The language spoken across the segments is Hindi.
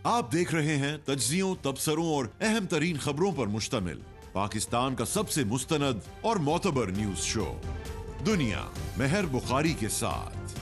आप देख रहे हैं तज्जियों, तबसरों और अहम तरीन खबरों पर मुश्तमिल पाकिस्तान का सबसे मुस्तनद और मोतबर न्यूज शो दुनिया मेहर बुखारी के साथ।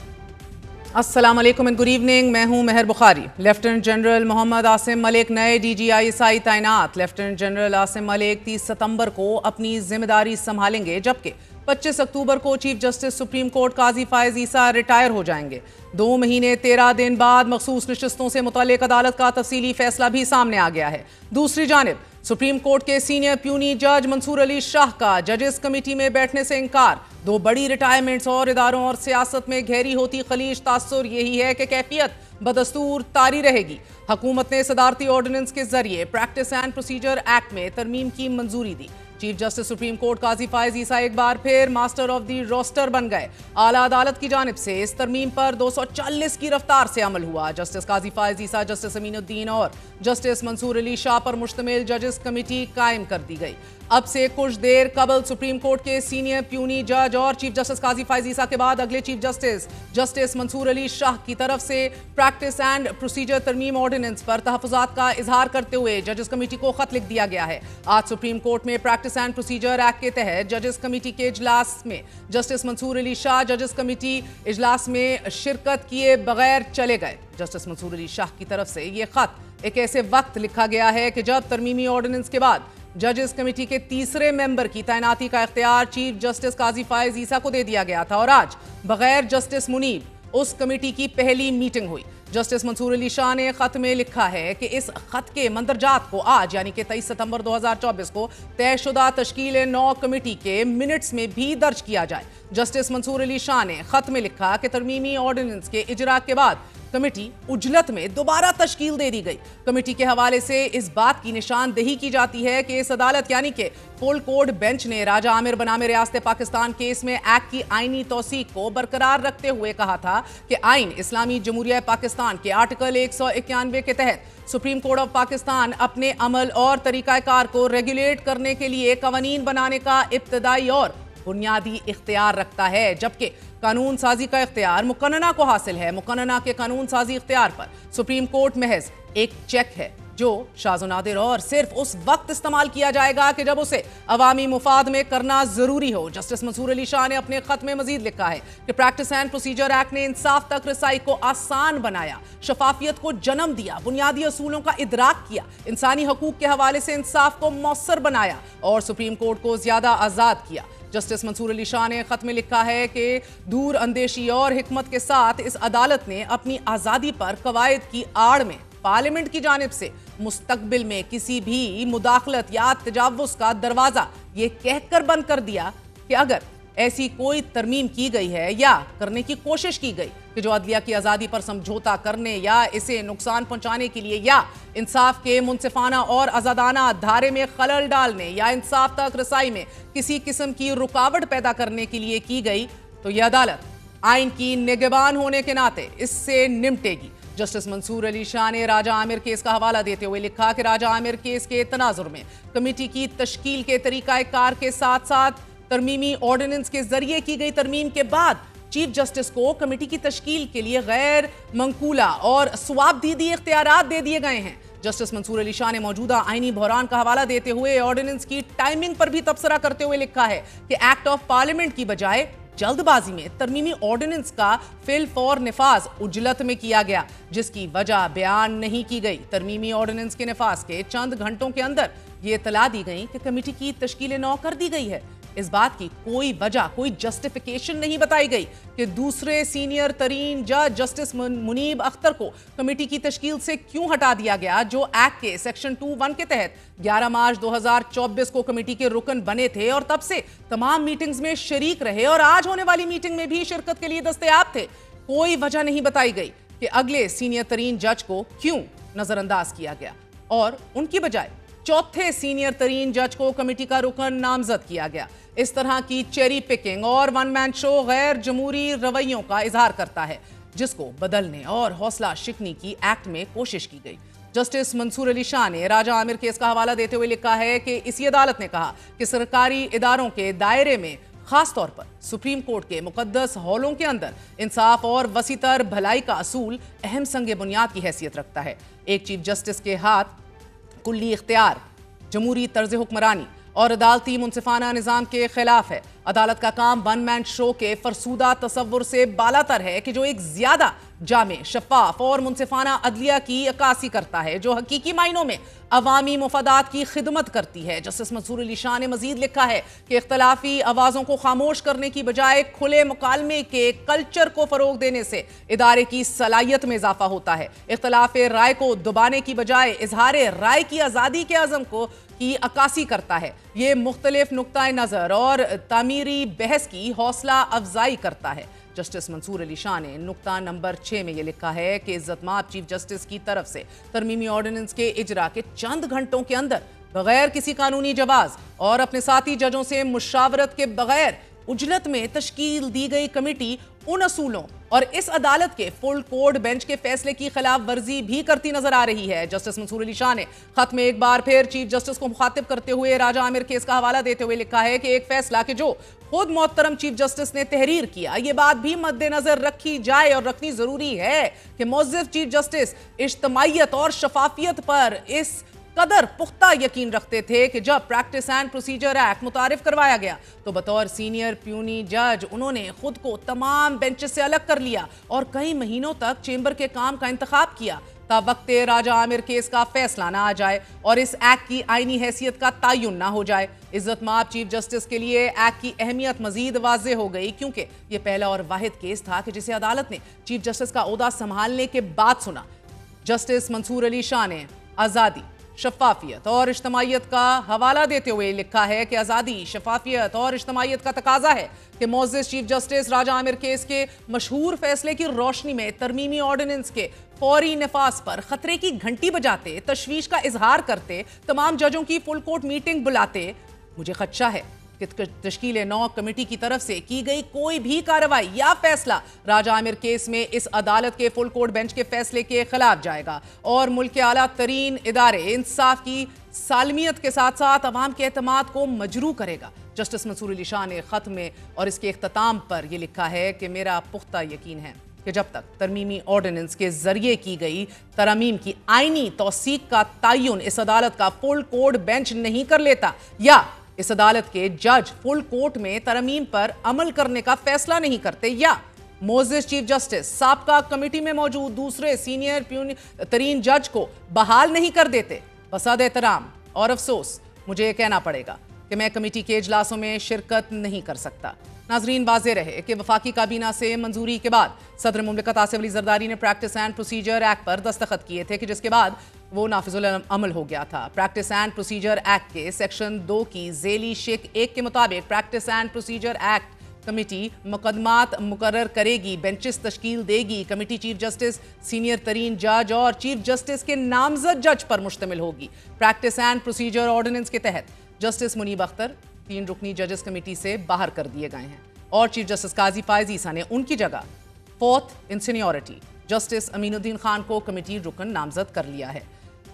अस्सलाम वालेकुम एंड गुड इवनिंग। मैं हूं मेहर बुखारी। लेफ्टिनेंट जनरल मोहम्मद आसिम मलिक नए DGISI तैनात। लेफ्टिनेंट जनरल आसिम मलिक 30 सितंबर को अपनी जिम्मेदारी संभालेंगे, जबकि 25 अक्टूबर को चीफ जस्टिस सुप्रीम कोर्ट काजी फायज ईसा रिटायर हो जाएंगे। 2 महीने 13 दिन बाद मखसूस नशिस्तों से मुतल्लिक अदालत का तफसीली फैसला भी सामने आ गया है। दूसरी जानिब सुप्रीम कोर्ट के सीनियर प्यूनी जज मंसूर अली शाह का जजेस कमेटी में बैठने से इनकार। 2 बड़ी रिटायरमेंट्स और इदारों और सियासत में गहरी होती खलीज तासुर यही है कि कैफियत बदस्तूर तारी रहेगी। हुकूमत ने सदारती ऑर्डिनेंस के जरिए प्रैक्टिस एंड प्रोसीजर एक्ट में तरमीम की मंजूरी दी। चीफ जस्टिस सुप्रीम कोर्ट काजी फायज ईसा एक बार फिर मास्टर ऑफ दी रोस्टर बन गए। आला अदालत की जानिब से इस तरमीम पर 240 की रफ्तार से अमल हुआ। जस्टिस काजी फायज ईसा, जस्टिस अमीनुद्दीन और जस्टिस मंसूर अली शाह पर मुश्तमिल जजेस कमेटी कायम कर दी गई। अब से कुछ देर कबल सुप्रीम कोर्ट के सीनियर प्यूनी जज और चीफ जस्टिस काजी फायज ईसा के बाद अगले चीफ जस्टिस मंसूर अली शाह की तरफ से प्रैक्टिस एंड प्रोसीजर तरमीम ऑर्डिनेंस पर तहफ़्फ़ुज़ात का इजहार करते हुए जजेस कमेटी को खत लिख दिया गया है। आज सुप्रीम कोर्ट में प्रैक्टिस एंड प्रोसीजर एक्ट के तहत जजेस कमेटी के इजलास में जस्टिस मंसूर अली शाह जजेस कमेटी इजलास में शिरकत किए बगैर चले गए। जस्टिस मंसूर अली शाह की तरफ से ये खत एक ऐसे वक्त लिखा गया है कि जब तरमीमी ऑर्डिनेंस के बाद जजेस कमेटी के तीसरे मेंबर की तैनाती का इख्तियार चीफ जस्टिस काजी फायज ईसा को दे दिया गया था और आज बगैर जस्टिस मुनीब उस कमेटी की पहली मीटिंग हुई। जस्टिस मंसूर अली शाह ने खत में लिखा है कि इस खत के मंदरजात को आज यानी कि 23 सितंबर 2024 को तयशुदा तश्कील 9 कमेटी के मिनट्स में भी दर्ज किया जाए। जस्टिस मंसूर अली शाह ने खत में लिखा कि तरमीमी ऑर्डिनेंस के इजरा के बाद कमेटी उजलत में दोबारा तश्कील दे दी गई। कमेटी के हवाले से इस बात की निशानदेही की जाती है कि इस अदालत यानी कि फुल कोर्ट बेंच ने राजा आमिर बनामे रियासत पाकिस्तान केस में एक्ट की आईनी तौसीक को बरकरार रखते हुए कहा था कि आइन इस्लामी जमहूरिया पाकिस्तान के आर्टिकल 191 के तहत सुप्रीम कोर्ट ऑफ पाकिस्तान अपने अमल और तरीकाकार को रेगुलेट करने के लिए कवानीन बनाने का इब्तदाई और बुनियादी इख्तियार रखता है, जबकि कानून साजी का इख्तियार मुकन्नना को हासिल है। मुकन्नना के कानून साजी इख्तियार पर सुप्रीम कोर्ट महज एक चेक है जो शाज़ो नादिर और सिर्फ उस वक्त इस्तेमाल किया जाएगा कि जब उसे अवामी मुफाद में करना जरूरी हो। जस्टिस मंसूर अली शाह ने अपने खत में मजीद लिखा है कि प्रैक्टिस एंड प्रोसीजर एक्ट ने इंसाफ तक रसाई को आसान बनाया, शफाफियत को जन्म दिया, बुनियादी असूलों का इदराक किया, इंसानी हकूक के हवाले से इंसाफ को मौसर बनाया और सुप्रीम कोर्ट को ज्यादा आजाद किया। जस्टिस मंसूर अली शाह ने खत में लिखा है कि दूर अंदेशी और हिकमत के साथ इस अदालत ने अपनी आज़ादी पर कवायद की आड़ में पार्लियामेंट की जानिब से मुस्तकबिल में किसी भी मुदाखलत या तजावुज़ का दरवाज़ा ये कहकर बंद कर दिया कि अगर ऐसी कोई तरमीम की गई है या करने की कोशिश की गई कि जो अदलिया की आज़ादी पर समझौता करने या इसे नुकसान पहुंचाने के लिए या इंसाफ के मुनसिफाना और आज़ादाना धारे में खलल डालने या इंसाफ तक रसाई में किसी किस्म की रुकावट पैदा करने के लिए की गई, तो यह अदालत आइन की निगहबान होने के नाते इससे निपटेगी। जस्टिस मंसूर अली शाह ने राजा आमिर केस का हवाला देते हुए लिखा कि राजा आमिर केस के तनाजुर में कमेटी की तश्कील के तरीकाकार के साथ साथ तरमीमी ऑर्डिनेंस के जरिए की गई तरमीम के बाद चीफ जस्टिस को कमेटी की तश्कील के लिए गैर मंकूला और स्वाबदीदी इख्तियारात दे दिए गए हैं। जस्टिस मंसूर अली शाह ने मौजूदा आईनी बहरान का हवाला देते हुए ऑर्डिनेंस की टाइमिंग पर भी तबसरा करते हुए लिखा है कि एक्ट ऑफ पार्लियामेंट की बजाय जल्दबाजी में तरमीमी ऑर्डिनेंस का फिल फॉर निफाज उजलत में किया गया, जिसकी वजह बयान नहीं की गई। तरमीमी ऑर्डिनेंस के निफाज के चंद घंटों के अंदर ये इतला दी गई कि कमेटी की तश्कील 9 कर दी गई है। इस बात की कोई वजह, कोई जस्टिफिकेशन नहीं बताई गई कि दूसरे सीनियर तरीन जज जस्टिस मुनीब अख्तर को कमेटी की तश्कील से क्यों हटा दिया गया, जो एक्ट के सेक्शन 2(1) के तहत 11 मार्च 2024 को कमेटी के रुकन बने थे और तब से तमाम मीटिंग्स में शरीक रहे और आज होने वाली मीटिंग में भी शिरकत के लिए दस्तयाब थे। कोई वजह नहीं बताई गई कि अगले सीनियर तरीन जज को क्यों नजरअंदाज किया गया और उनकी बजाय चौथे सीनियर तरीन जज को कमेटी का रुकन नामजद किया गया। इस तरह की चेरी पिकिंग और वन मैन शो गैर जमहूरी रवैयों का इजहार करता है, जिसको बदलने और हौसला शिकनी की एक्ट में कोशिश की गई। जस्टिस मंसूर अली शाह ने राजा आमिर केस का हवाला देते हुए लिखा है कि इसी अदालत ने कहा कि सरकारी इदारों के दायरे में खास तौर पर सुप्रीम कोर्ट के मुकद्दस हॉलों के अंदर इंसाफ और वसीतर भलाई का असूल अहम संग बुनियाद की हैसियत रखता है। एक चीफ जस्टिस के हाथ कुल्ली इख्तियार, जमहूरी तर्ज हुक्मरानी और अदालती मुंसिफाना निज़ाम के खिलाफ है। अदालत का काम वन मैन शो के फरसूदा तसव्वुर से बालातर है कि जो एक ज्यादा जामे, शफाफ और मुंसिफाना अदलिया की अक्कासी करता है, जो हकीकी मायनों में अवामी मुफादात की खिदमत करती है। जस्टिस मंसूर अली शाह ने मजीद लिखा है कि इख्तलाफी आवाज़ों को खामोश करने की बजाय खुले मुकालमे के कल्चर को फरोग देने से इदारे की सलाहियत में इजाफा होता है। इख्तलाफ राय को दबाने की बजाय इजहार राय की आज़ादी के अज़म को की अक्कासी करता है। ये मुख्तलिफ नुक्ता नज़र और तामीरी बहस की हौसला अफजाई करता है। जस्टिस मंसूर अली शाह ने नुक्ता नंबर 6 में यह लिखा है कि इज्जतमाब चीफ जस्टिस की तरफ से तरमीमी ऑर्डिनेंस के इजरा के चंद घंटों के अंदर बगैर किसी कानूनी जवाज और अपने साथी जजों से मुशावरत के बगैर उजलत में तश्कील दी गई कमेटी उन असूलों और इस अदालत के फुल कोर्ट बेंच के फैसले की खिलाफ वर्जी भी करती नजर आ रही है। जस्टिस मंसूर अली शाह ने खत में एक बार फिर चीफ जस्टिस को मुखातिब करते हुए राजा आमिर केस का हवाला देते हुए लिखा है कि एक फैसला कि जो खुद मोहतरम चीफ जस्टिस ने तहरीर किया, ये बात भी मद्देनजर रखी जाए और रखनी जरूरी है कि मुअज़्ज़िज़ चीफ जस्टिस इज्तमाइयत और शफाफियत पर इस कदर पुख्ता यकीन रखते थे कि जब प्रैक्टिस एंड प्रोसीजर एक्ट मुतारिफ करवाया गया तो बतौर सीनियर प्यूनी जज उन्होंने खुद को तमाम बेंचेस से अलग कर लिया और कई महीनों तक चेंबर के काम का इंतखाब किया तावक्ते राजा आमिर केस का फैसला ना आ जाए और इस एक्ट की आईनी हैसियत का तयन ना हो जाए। इज्जतमाब चीफ जस्टिस के लिए एक्ट की अहमियत मजीद वाज़े हो गई क्योंकि यह पहला और वाहिद केस था कि जिसे अदालत ने चीफ जस्टिस का ओहदा संभालने के बाद सुना। जस्टिस मंसूर अली शाह ने आज़ादी, शफाफियत और इज्तमाइयत का हवाला देते हुए लिखा है कि आज़ादी, शफाफियत और इज्तमाइयत का तकाजा है कि मुअज़्ज़िज़ चीफ जस्टिस राजा आमिर केस के मशहूर फैसले की रोशनी में तरमीमी ऑर्डिनेंस के फौरी नफाज पर खतरे की घंटी बजाते, तशवीश का इजहार करते, तमाम जजों की फुल कोर्ट मीटिंग बुलाते, मुझे खदशा है कि तश्कील 9 कमेटी की तरफ से की गई कोई भी कार्रवाई या फैसला राजा आमिर केस में इस अदालत के फुल कोर्ट बेंच के फैसले के खिलाफ जाएगा और मुल्क के आला तरीन इदारे इंसाफ की सालमियत के साथ साथ अवाम के एतमाद को मजरू करेगा। जस्टिस मंसूर अली शाह ने खत में और इसके इख्तिताम पर यह लिखा है कि मेरा पुख्ता यकीन है कि जब तक तरमीमी ऑर्डिनेंस के जरिए की गई तरमीम की आईनी तौसीक का तयन इस अदालत का फुल कोर्ट बेंच नहीं कर लेता या इस अदालत के जज फुल कोर्ट में तरमीम पर अमल करने का फैसला नहीं करते या मुअज़्ज़िज़ चीफ जस्टिस साबका कमेटी में मौजूद दूसरे सीनियर तरीन जज को बहाल नहीं कर देते, बसाद एहतराम और अफसोस मुझे यह कहना पड़ेगा कि मैं कमेटी के इजलासों में शिरकत नहीं कर सकता। नाजरीन, वाज़े रहे कि वफाकी काबीना से मंजूरी के बाद सदर मुमलिकत आसिफ अली ज़रदारी ने प्रैक्टिस एंड प्रोसीजर एक्ट पर दस्तखत किए थे कि जिसके बाद वो नाफिजुल अमल हो गया था। प्रैक्टिस एंड प्रोसीजर एक्ट के सेक्शन 2 की ज़ेली शेख 1 के मुताबिक practice and procedure act committee मुकदमात मुकर्रर करेगी, बेंचेस तश्कील देगी। कमेटी चीफ जस्टिस, सीनियर तरीन जज और चीफ जस्टिस के नामजद जज पर मुश्तमिल होगी। प्रैक्टिस एंड प्रोसीजर ऑर्डिनेंस के तहत जस्टिस मुनीब अख्तर 3 रुकनी जजेस कमेटी से बाहर कर दिए गए हैं और चीफ जस्टिस काजी फायज ईसा ने उनकी जगह 4th इन सीनियरिटी जस्टिस अमीनुद्दीन खान को कमेटी रुकन नामजद कर लिया है।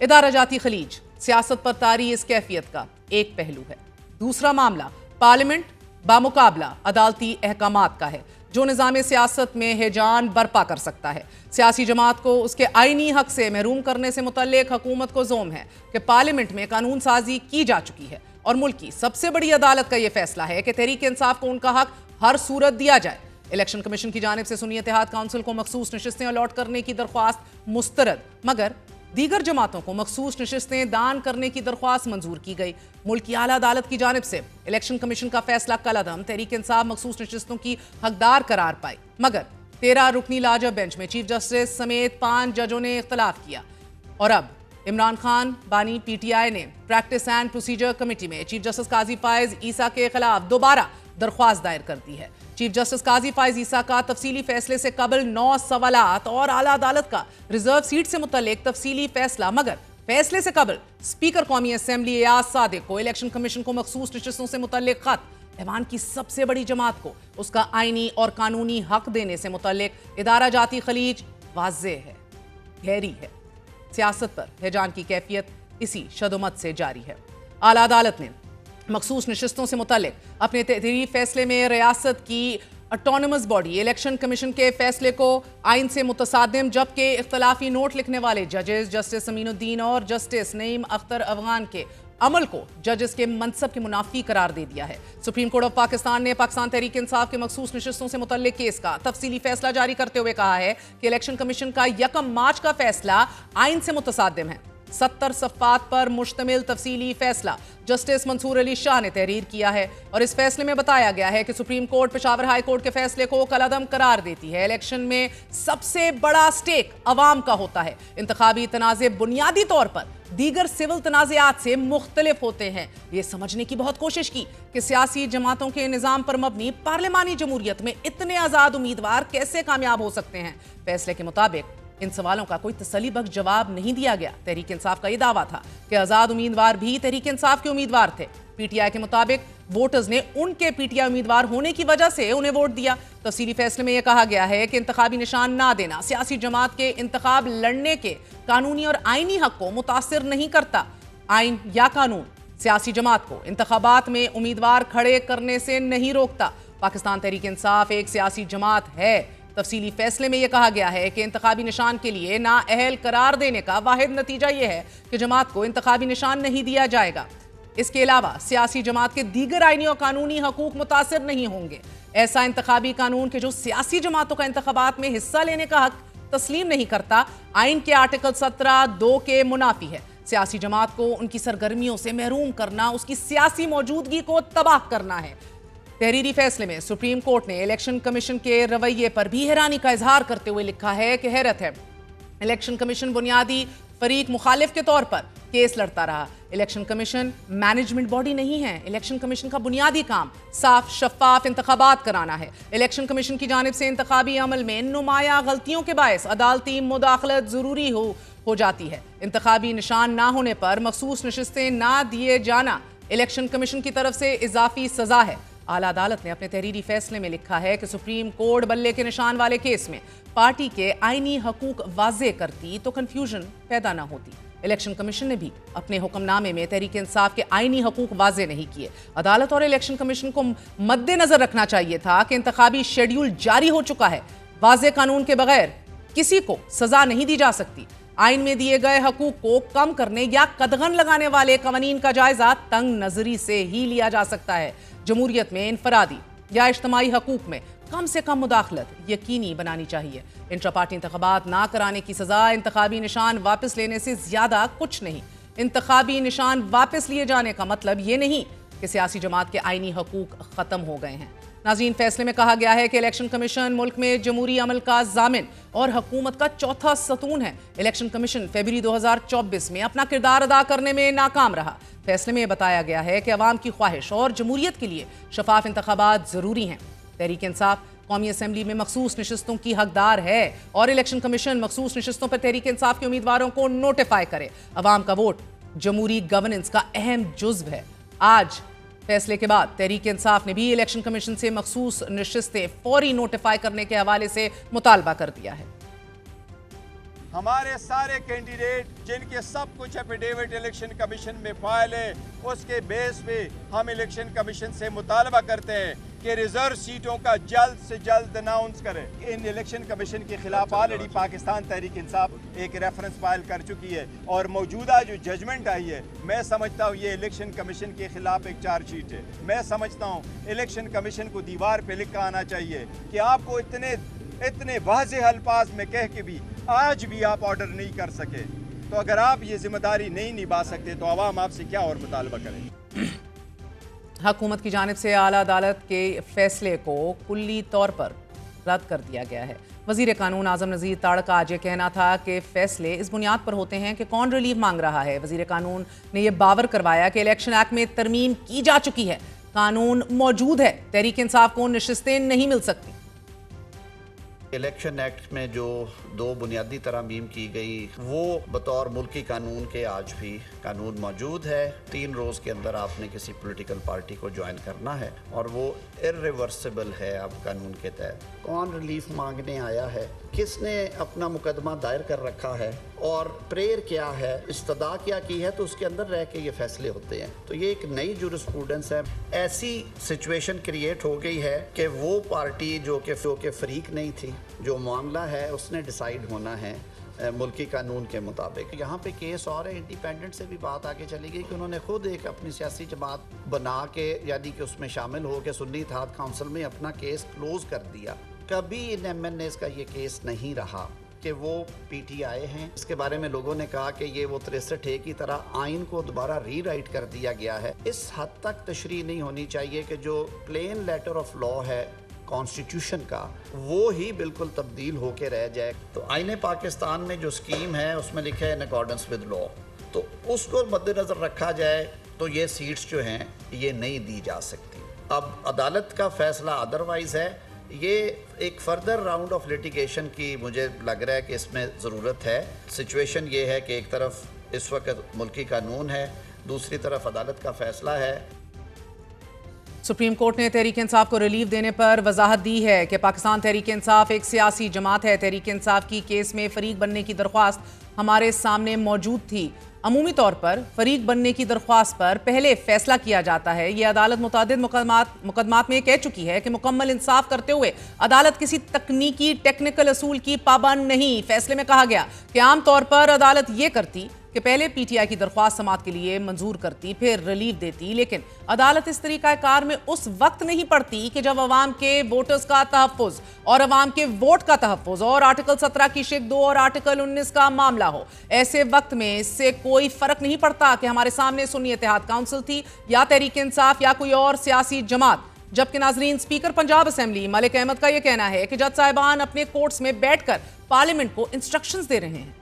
इदारा जाती खलीज सियासत पर तारी इस कैफियत का एक पहलू है। दूसरा मामला पार्लियामेंट बामुकाबला अदालती अहकामात का है जो निज़ाम सियासत में हिजान बर्पा कर सकता है। सियासी जमात को उसके आईनी हक से महरूम करने से मुतल्लिक हुकूमत को जोम है कि पार्लियामेंट में कानून साजी की जा चुकी है और मुल्क की सबसे बड़ी अदालत का यह फैसला है कि तहरीक इंसाफ को उनका हक हर सूरत दिया जाए। इलेक्शन कमीशन की जानिब से सुन्नी इत्तेहाद काउंसिल को मखसूस नशिस्तें अलॉट करने की दरख्वास्त मुस्तरद, मगर दीगर जमातों को मखसूस नशिस्तें दान करने की दरख्वास्त मंजूर की गई। मुल्क की आला अदालत की जानिब से इलेक्शन कमीशन का फैसला कलअदम तहरीक इंसाफ मखसूस नशिस्तों की हकदार करार पाई, मगर 13 रुकनी लार्जर बेंच में चीफ जस्टिस समेत 5 जजों ने इख्तलाफ किया और अब इमरान खान बानी PTI ने प्रैक्टिस एंड प्रोसीजर कमेटी में चीफ जस्टिस काजी फायज ईसा के खिलाफ दोबारा दरख्वास्त दायर कर दी है। चीफ जस्टिस काजी फायज ईसा का तफसीली फैसले से कबल 9 सवालात और आला अदालत का रिजर्व सीट से मुतल्लिक तफसीली फैसला, मगर फैसले से कबल स्पीकर कौमी असेंबली एयाज सादिक को इलेक्शन कमीशन को मखसूस नशिस्तों से मुतल्लिक खत, ऐवान की सबसे बड़ी जमात को उसका आईनी और कानूनी हक देने से मुतल्लिक इदारा जाती खलीज वाज़े है, गहरी है। सियासत पर हिजान की कैफियत इसी शदोमत से जारी है। आला अदालत ने मखसूस नशिस्तों से मुतल्लिक अपने तहरीरी फैसले में रियासत की ऑटोनमस बॉडी इलेक्शन कमीशन के फैसले को आइन से मुतसादिम जबकि इख्तलाफी नोट लिखने वाले जजेस जस्टिस अमीनुद्दीन और जस्टिस नईम अख्तर अफगान के अमल को जजेस के मनसब के मुनाफी करार दे दिया है। सुप्रीम कोर्ट ऑफ पाकिस्तान ने पाकिस्तान तहरीक इंसाफ के मखसूस नशिस्तों से मुतल्लिक केस का तफसीली फैसला जारी करते हुए कहा है कि इलेक्शन कमीशन का 1 मार्च का फैसला आइन से मुतसादिम है। 70 सफ़ात पर मुश्तमिल तफसीली फैसला जस्टिस मंसूर अली शाह ने तहरीर किया है और इस फैसले में बताया गया है कि supreme court Peshawar high court के फैसले को कलअदम करार देती है। इलेक्शन में सबसे बड़ा स्टेक अवाम का होता है। इंतखाबी तनाज़े बुनियादी तौर पर दीगर सिविल तनाज़ात से मुख्तलिफ होते हैं। ये समझने की बहुत कोशिश की कि सियासी जमातों के निज़ाम पर मबनी पार्लिमानी जमहूरियत में इतने आज़ाद उम्मीदवार कैसे कामयाब हो सकते हैं। फैसले के मुताबिक इन सवालों का कोई तसल्लीबख्श जवाब नहीं दिया गया। तहरीक इंसाफ का यह दावा था कि आज़ाद उम्मीदवार भी तहरीक इंसाफ के उम्मीदवार थे। पीटीआई के मुताबिक वोटर्स ने उनके पीटीआई उम्मीदवार होने की वजह से उन्हें वोट दिया। तफसीली फैसले में यह कहा गया है कि इंतखाबी निशान ना देना सियासी जमात के इंतखाब लड़ने के कानूनी और आईनी हक को मुतासिर नहीं करता। आइन या कानून सियासी जमात को इंतखाबात में उम्मीदवार खड़े करने से नहीं रोकता। पाकिस्तान तहरीक इंसाफ एक सियासी जमात है। तफसीली फैसले में यह कहा गया है कि इंतखाबी निशान के लिए नाअहल करार देने का वाहिद नतीजा यह है कि जमात को इंतखाबी निशान नहीं दिया जाएगा। इसके अलावा सियासी जमात के दीगर आईनी और कानूनी हकूक मुतासिर नहीं होंगे। ऐसा इंतखाबी कानून के जो सियासी जमातों का इंतखाबात में हिस्सा लेने का हक तस्लीम नहीं करता, आइन के आर्टिकल 17(2) के मुनाफी है। सियासी जमात को उनकी सरगर्मियों से महरूम करना उसकी सियासी मौजूदगी को तबाह करना है। तहरीरी फैसले में सुप्रीम कोर्ट ने इलेक्शन कमीशन के रवैये पर भी हैरानी का इजहार करते हुए लिखा है कि हैरत है, इलेक्शन कमीशन बुनियादी फरीक मुखालिफ के तौर पर केस लड़ता रहा। इलेक्शन कमीशन मैनेजमेंट बॉडी नहीं है। इलेक्शन कमीशन का बुनियादी काम साफ शफाफ इंतखाबात कराना है। इलेक्शन कमीशन की जानिब से इंतखाबी अमल में नुमाया गलतियों के बायस अदालती मुदाखलत जरूरी हो जाती है। इंतखाबी निशान ना होने पर मखसूस नशिस्तें ना दिए जाना इलेक्शन कमीशन की तरफ से इजाफी सजा है। आला अदालत ने अपने तहरीरी फैसले में लिखा है कि सुप्रीम कोर्ट बल्ले के निशान वाले केस में पार्टी के आईनी हकूक वाजे करती तो कंफ्यूजन पैदा ना होती। इलेक्शन कमीशन ने भी अपने हुक्मनामे में तहरीक इंसाफ के आईनी हकूक वाजे नहीं किए। अदालत और इलेक्शन कमीशन को मद्देनजर रखना चाहिए था कि इंतखाबी शेड्यूल जारी हो चुका है। वाजे कानून के बगैर किसी को सजा नहीं दी जा सकती। आइन में दिए गए हकूक को कम करने या कदगन लगाने वाले कवानीन का जायजा तंग नजरी से ही लिया जा सकता है। जमहूरियत में इनफरादी या इज्तमाई हकूक में कम से कम मुदाखलत यकीनी बनानी चाहिए। इंट्रा पार्टी इंतखाबात ना कराने की सजा इंतखाबी निशान वापस लेने से ज्यादा कुछ नहीं। इंतखाबी निशान वापस लिए जाने का मतलब ये नहीं कि सियासी जमात के आईनी हकूक खत्म हो गए हैं। नाज़रीन, फैसले में कहा गया है कि इलेक्शन कमीशन मुल्क में जमहूरी अमल का जामिन और हुकूमत का चौथा सतून है। इलेक्शन कमीशन फरवरी 2024 में अपना किरदार अदा करने में नाकाम रहा। फैसले में बताया गया है कि अवाम की ख्वाहिश और जमहूरियत के लिए शफाफ इंतखाबात जरूरी हैं। तहरीक इंसाफ कौमी असम्बली में मखसूस नशिस्तों की हकदार है और इलेक्शन कमीशन मखसूस नशिस्तों पर तहरीक इंसाफ के उम्मीदवारों को नोटिफाई करे। अवाम का वोट जमहूरी गवर्नेंस का अहम जुज्व है। आज फैसले के बाद तहरीक इंसाफ ने भी इलेक्शन कमीशन से मखसूस नशिस्तें फौरी नोटिफाई करने के हवाले से मुतालबा कर दिया है। हमारे सारे कैंडिडेट जिनके सब कुछ एफिडेविट इलेक्शन कमीशन में फाइल है, उसके बेस पे हम इलेक्शन कमीशन से मुतालबा करते हैं कि रिजर्व सीटों का जल्द से जल्द अनाउंस करें। इन इलेक्शन कमीशन के खिलाफ ऑलरेडी पाकिस्तान तहरीक इंसाफ एक रेफरेंस फाइल कर चुकी है और मौजूदा जो जजमेंट आई है, मैं समझता हूँ ये इलेक्शन कमीशन के खिलाफ एक चार्जशीट है। मैं समझता हूँ इलेक्शन कमीशन को दीवार पे लिखा आना चाहिए कि आपको इतने वाज़ेह अल्फाज में कह के भी आज भी आप ऑर्डर नहीं कर सके, तो अगर आप ये जिम्मेदारी नहीं निभा सकते तो आवाम आपसे क्या और मुतालबा करें। हुकूमत की जानिब से आला अदालत के फैसले को कुल्ली तौर पर रद्द कर दिया गया है। वजीर कानून आजम नज़ीर ताड़ का आज ये कहना था कि फैसले इस बुनियाद पर होते हैं कि कौन रिलीफ मांग रहा है। वजीर कानून ने यह बावर करवाया कि इलेक्शन एक्ट में तरमीम की जा चुकी है, कानून मौजूद है, तहरीक इंसाफ को नशिस्तें नहीं मिल सकती। इलेक्शन एक्ट में जो 2 बुनियादी तरमीम की गई वो बतौर मुल्की कानून के आज भी कानून मौजूद है। 3 रोज़ के अंदर आपने किसी पॉलिटिकल पार्टी को ज्वाइन करना है और वो इर्रिवर्सिबल है अब कानून के तहत। कौन रिलीफ मांगने आया है किसने अपना मुकदमा दायर कर रखा है और प्रेयर क्या है, इस्तदा क्या की है, तो उसके अंदर रह के ये फैसले होते हैं। तो ये एक नई जूरिस्प्रूडेंस है। ऐसी सिचुएशन क्रिएट हो गई है कि वो पार्टी जो कि फरीक नहीं थी, जो मामला है उसने डिसाइड होना है मुल्की कानून के मुताबिक। यहाँ पे केस और है, इंडिपेंडेंट से भी बात आगे चली गई कि उन्होंने खुद एक अपनी सियासी जमात बना के, यानी कि उसमें शामिल हो के सुन्नी इत्तेहाद काउंसिल में अपना केस क्लोज कर दिया। कभी इन MNAs का ये केस नहीं रहा कि वो PTI हैं। इसके बारे में लोगों ने कहा कि ये वो 63A की तरह आइन को दोबारा रीराइट कर दिया गया है। इस हद तक तशरीह नहीं होनी चाहिए कि जो प्लेन लेटर ऑफ लॉ है कॉन्स्टिट्यूशन का, वो ही बिल्कुल तब्दील होके रह जाए। तो आईने पाकिस्तान में जो स्कीम है उसमें लिखा है इन अकॉर्डेंस विद लॉ, तो उसको मद्देनज़र रखा जाए तो ये सीट्स जो हैं ये नहीं दी जा सकती। अब अदालत का फैसला अदरवाइज़ है। ये एक फर्दर राउंड ऑफ लिटिगेशन की मुझे लग रहा है कि इसमें ज़रूरत है। सिचुएशन ये है कि एक तरफ इस वक्त मुल्की कानून है, दूसरी तरफ अदालत का फैसला है। सुप्रीम कोर्ट ने तहरीक इंसाफ को रिलीफ देने पर वजाहत दी है कि पाकिस्तान तहरीक इंसाफ एक सियासी जमात है। तहरीक इंसाफ की केस में फरीक बनने की दरख्वास्त हमारे सामने मौजूद थी। अमूमी तौर पर फरीक बनने की दरख्वास्त पर पहले फैसला किया जाता है। ये अदालत मुतादिद मुकदमात में कह चुकी है कि मुकम्मल इंसाफ करते हुए अदालत किसी तकनीकी टेक्निकल असूल की पाबंद नहीं। फैसले में कहा गया कि आमतौर पर अदालत ये करती कि पहले PTI की दरख्वास्त समाअत के लिए मंजूर करती, फिर रिलीफ देती, लेकिन अदालत इस तरीकाकार में उस वक्त नहीं पड़ती कि जब अवाम के वोटर्स का तहफ़्फ़ुज़ और अवाम के वोट का तहफ़्फ़ुज़ और आर्टिकल 17 की शेख 2 और आर्टिकल 19 का मामला हो। ऐसे वक्त में इससे कोई फर्क नहीं पड़ता कि हमारे सामने सुन्नी इत्तेहाद काउंसिल थी या तहरीक इंसाफ या कोई और सियासी जमात। जबकि नाजरीन, स्पीकर पंजाब असेंबली मलिक अहमद का यह कहना है कि जज साहिबान अपने कोर्ट्स में बैठकर पार्लियामेंट को इंस्ट्रक्शंस दे रहे हैं।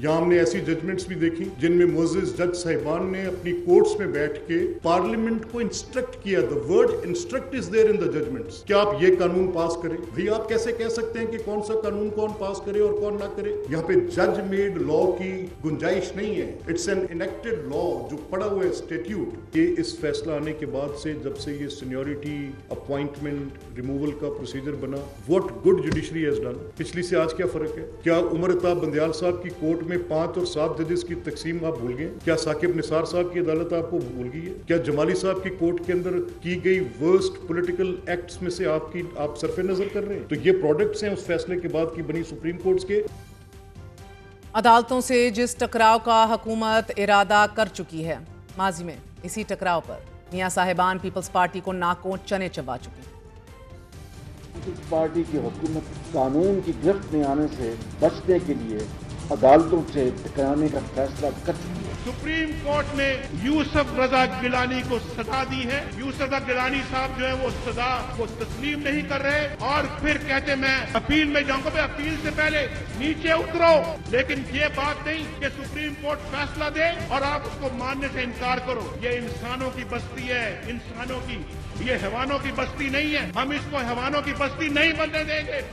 यहाँ हमने ऐसी जजमेंट्स भी देखी जिनमें मोअज़्ज़िज़ जज साहिबान ने अपनी कोर्ट्स में बैठ के पार्लियामेंट को इंस्ट्रक्ट किया। The word instruct is there in the judgments. क्या आप ये कानून पास करें? भाई आप कैसे कह सकते हैं कि कौन सा कानून कौन पास करे और कौन ना करे? यहाँ पे जज मेड लॉ की गुंजाइश नहीं है। इट्स एन इनेक्टेड लॉ जो पड़ा हुआ है स्टैट्यूट। ये इस फैसला आने के बाद से, जब से ये सीनियोरिटी अपॉइंटमेंट रिमूवल का प्रोसीजर बना, what good judiciary has done. पिछली से आज क्या फर्क है? क्या उमर अताब बंदियाल साहब की कोर्ट में 5 और 7 जजेस की तकसीम आप भूल गए? क्या साकिब निसार साहब की अदालत आपको भूल गई है? क्या जमाली साहब की कोर्ट के अंदर की गई वर्स्ट पॉलिटिकल एक्ट्स में से आप सरफे नजर कर रहे हैं? तो ये प्रोडक्ट्स हैं उस फैसले के बाद की बनी सुप्रीम कोर्ट्स के। अदालतों से जिस टकराव का हुकूमत इरादा कर चुकी है, माजी में इसी टकराव पर मियां साहिबान पीपल्स पार्टी को नाकों चने चबा चुकी है। पीपल्स पार्टी की हुकूमत कानून की गिरफ्त में आने से बचने के लिए अदालतों से टकराने का फैसला कर चुकी है। सुप्रीम कोर्ट ने यूसुफ रजा गिलानी को सजा दी है। यूसुफ रजा गिलानी साहब जो है वो सजा को तस्लीम नहीं कर रहे और फिर कहते मैं अपील में जाऊंगा। भाई अपील से पहले नीचे उतरो। लेकिन ये बात नहीं कि सुप्रीम कोर्ट फैसला दे और आप उसको मानने से इनकार करो। ये इंसानों की बस्ती है, इंसानों की, ये हैवानों की बस्ती नहीं है। हम इसको हैवानों की बस्ती नहीं बनने देंगे।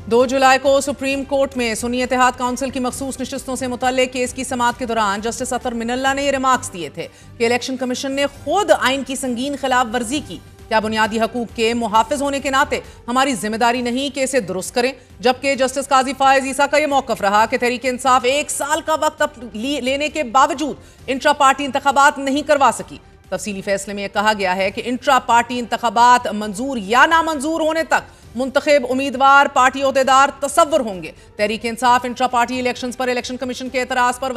2 जुलाई को सुप्रीम कोर्ट में सुन्नी इत्तेहाद काउंसिल की मखसूस नशिस्तों से मुतल्लिक केस की समाअत के दौरान जस्टिस अतर मिनल्ला ने ये रिमार्क्स दिए थे कि इलेक्शन कमीशन ने खुद आइन की संगीन खिलाफ वर्जी की। क्या बुनियादी हकूक के मुहाफिज होने के नाते हमारी जिम्मेदारी नहीं कि इसे दुरुस्त करें? जबकि जस्टिस काजी फायज ईसा का यह मौकफ रहा कि तहरीक इंसाफ 1 साल का वक्त लेने के बावजूद इंट्रा पार्टी इंतखाबात नहीं करवा सकी। तफसीली फैसले में यह कहा गया है कि इंट्रा पार्टी इंतखाबात मंजूर या नामंजूर होने तक मुंतखब उम्मीदवार पार्टी ओहदेदार तसव्वुर होंगे। Tehreek Insaf intra party elections पर इलेक्शन कमीशन के एतराज पर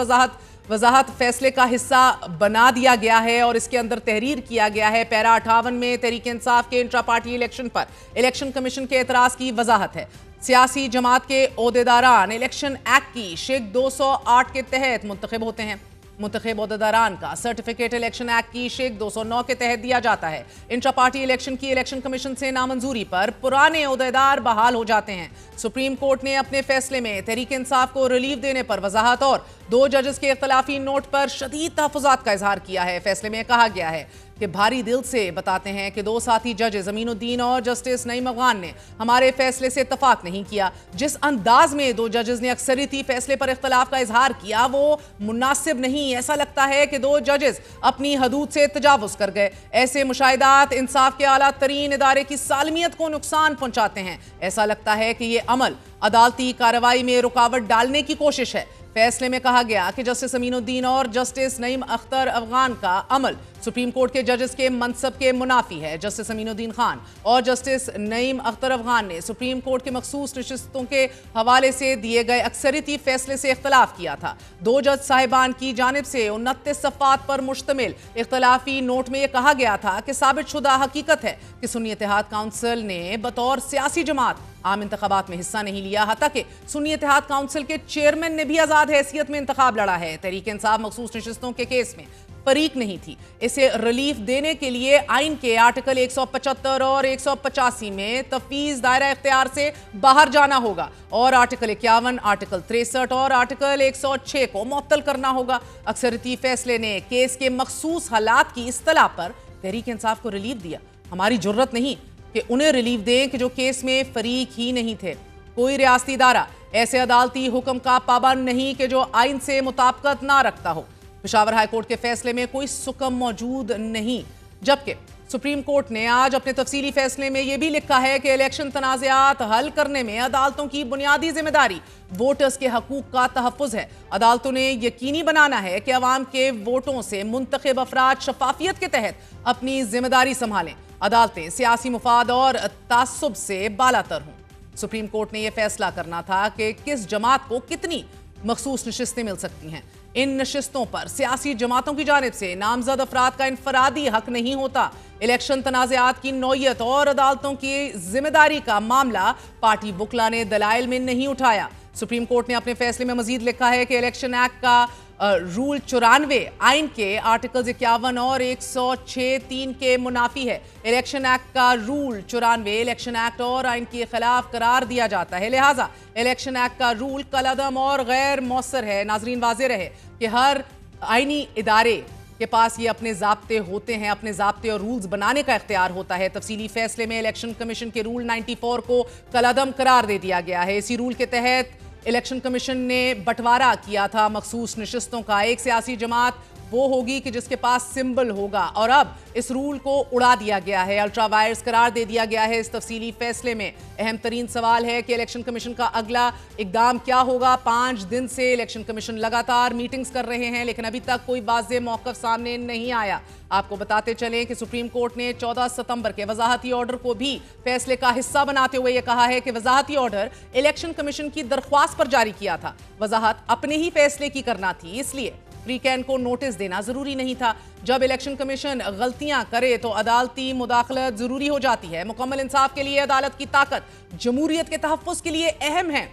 वजाहत फैसले का हिस्सा बना दिया गया है और इसके अंदर तहरीर किया गया है। पैरा 58 में तहरीक इंसाफ के इंट्रा पार्टी इलेक्शन पर इलेक्शन कमीशन के एतराज की वजाहत है। सियासी जमात के ओहदेदारान इलेक्शन एक्ट की शेख 208 के तहत मुंतखब होते हैं। मुंतखब ओहदेदारान का सर्टिफिकेट इलेक्शन एक्ट की शेख 209 के तहत दिया जाता है। इंट्रा पार्टी इलेक्शन की इलेक्शन कमीशन से नामंजूरी पर पुराने ओहदेदार बहाल हो जाते हैं। सुप्रीम कोर्ट ने अपने फैसले में तहरीक इंसाफ को रिलीफ देने पर वजाहत और 2 जजेस के इख्तलाफी नोट पर शदीद तहफ़्फ़ुज़ात का इजहार किया है। फैसले में कहा गया है कि भारी दिल से बताते हैं कि 2 साथी जजेस अमीनुद्दीन और जस्टिस नईम अफगान ने हमारे फैसले से इत्तफाक नहीं किया। जिस अंदाज में 2 जजेस ने अक्सरियती फैसले पर इख्तलाफ का इजहार किया वो मुनासिब नहीं। ऐसा लगता है कि 2 जजेस अपनी हदूद से तजावुज कर गए। ऐसे मुशाहिदात इंसाफ के आला तरीन इदारे की सालमियत को नुकसान पहुंचाते हैं। ऐसा लगता है कि ये अमल अदालती कार्रवाई में रुकावट डालने की कोशिश है। फैसले में कहा गया कि जस्टिस अमीनुद्दीन और जस्टिस नईम अख्तर अफगान का अमल सुप्रीम कोर्ट के जजेस के मनसब के मुनाफी है। जस्टिस अमीनुद्दीन खान और जस्टिस नईम अख्तर अफगान ने सुप्रीम कोर्ट के मखसूस नशिस्तों के हवाले से दिए गए अक्सरियती फैसले से इख्तलाफ किया था। 2 जज साहिबान की जानिब से 29 सफ़ात पर मुश्तमिल इख्तलाफी नोट में यह कहा गया था कि साबित शुदा हकीकत है कि सुन्नी इत्तेहाद काउंसिल ने बतौर सियासी जमात आम इंतखाबात में हिस्सा नहीं लिया। हता कि सुन्नी इत्तेहाद काउंसिल के चेयरमैन ने भी आज़ाद हैसियत में इंतखाब लड़ा है। तहरीक इंसाफ मखसूस नशिस्तों के केस में फरीक नहीं थी। इसे रिलीफ देने के लिए आइन के आर्टिकल 175 और 185 में तफवीज़ दायरा इख्तियार से बाहर जाना होगा और आर्टिकल 51, आर्टिकल 63 और आर्टिकल 106 को मुअत्तल करना होगा। अक्सरियती फैसले ने केस के मखसूस हालात की इस्तलाह पर तहरीक इंसाफ को रिलीफ दिया। हमारी जुर्रत नहीं कि उन्हें रिलीफ दें कि जो केस में फरीक ही नहीं थे। कोई रियासती इदारा ऐसे अदालती हुक्म का पाबंद नहीं कि जो आइन से मुताबिकत ना रखता हो। पेशावर हाई कोर्ट के फैसले में कोई सुकम मौजूद नहीं, जबकि सुप्रीम कोर्ट ने आज अपने तफसीली फैसले में यह भी लिखा है कि इलेक्शन तनाज़ात हल करने में अदालतों की बुनियादी जिम्मेदारी वोटर्स के हकूक का तहफ़्फ़ुज़ है। अदालतों ने यकीनी बनाना है कि अवाम के वोटों से मुंतखब अफराद शफाफियत के तहत अपनी जिम्मेदारी संभालें। अदालतें सियासी मुफाद और तासुब से बालातर हों। सुप्रीम कोर्ट ने यह फैसला करना था कि किस जमात को कितनी मखसूस नशिस्तें मिल सकती हैं। इन नशिस्तों पर सियासी जमातों की जानिब से नामजद अफराद का इनफरादी हक नहीं होता। इलेक्शन तनाज़ात की नौयत और अदालतों की जिम्मेदारी का मामला पार्टी वुकला ने दलाइल में नहीं उठाया। सुप्रीम कोर्ट ने अपने फैसले में मजीद लिखा है कि इलेक्शन एक्ट का रूल 94 आइन के आर्टिकल्स 51 और 106(3) के मुनाफी है। इलेक्शन एक्ट का रूल 94 इलेक्शन एक्ट और आइन के खिलाफ करार दिया जाता है। लिहाजा इलेक्शन एक्ट का रूल कलअदम और गैर मौसर है। नाजरीन, वाज़ेह रहे कि हर आइनी इदारे के पास ये अपने ज़ाब्ते होते हैं, अपने ज़ाब्ते और रूल्स बनाने का इख्तियार होता है। तफसीली फैसले में इलेक्शन कमीशन के रूल 94 को कलअदम करार दे दिया गया है। इसी रूल के तहत इलेक्शन कमीशन ने बंटवारा किया था मखसूस नशिस्तों का। एक सियासी जमात वो होगी कि जिसके पास सिंबल होगा, और अब इस रूल को उड़ा दिया गया है, अल्ट्रा वायर्स करार दे दिया गया है। इस तफसीली फैसले में अहम तरीन सवाल है कि इलेक्शन कमीशन का अगला इकदाम क्या होगा। 5 दिन से इलेक्शन कमीशन लगातार मीटिंग्स कर रहे हैं, लेकिन अभी तक कोई वाज़ेह मौक़िफ़ सामने नहीं आया। आपको बताते चलें कि सुप्रीम कोर्ट ने 14 सितंबर के वजाहती ऑर्डर को भी फैसले का हिस्सा बनाते हुए यह कहा है कि वजाहती ऑर्डर इलेक्शन कमीशन की दरख्वास्त पर जारी किया था। वजाहत अपने ही फैसले की करना थी, इसलिए प्री कैन को नोटिस देना जरूरी नहीं था। जब इलेक्शन कमीशन गलतियां करे तो अदालती मुदाखलत जरूरी हो जाती है। मुकम्मल इंसाफ के लिए अदालत की ताकत जमहूरियत के तहफ़्फ़ुज़ के लिए अहम है।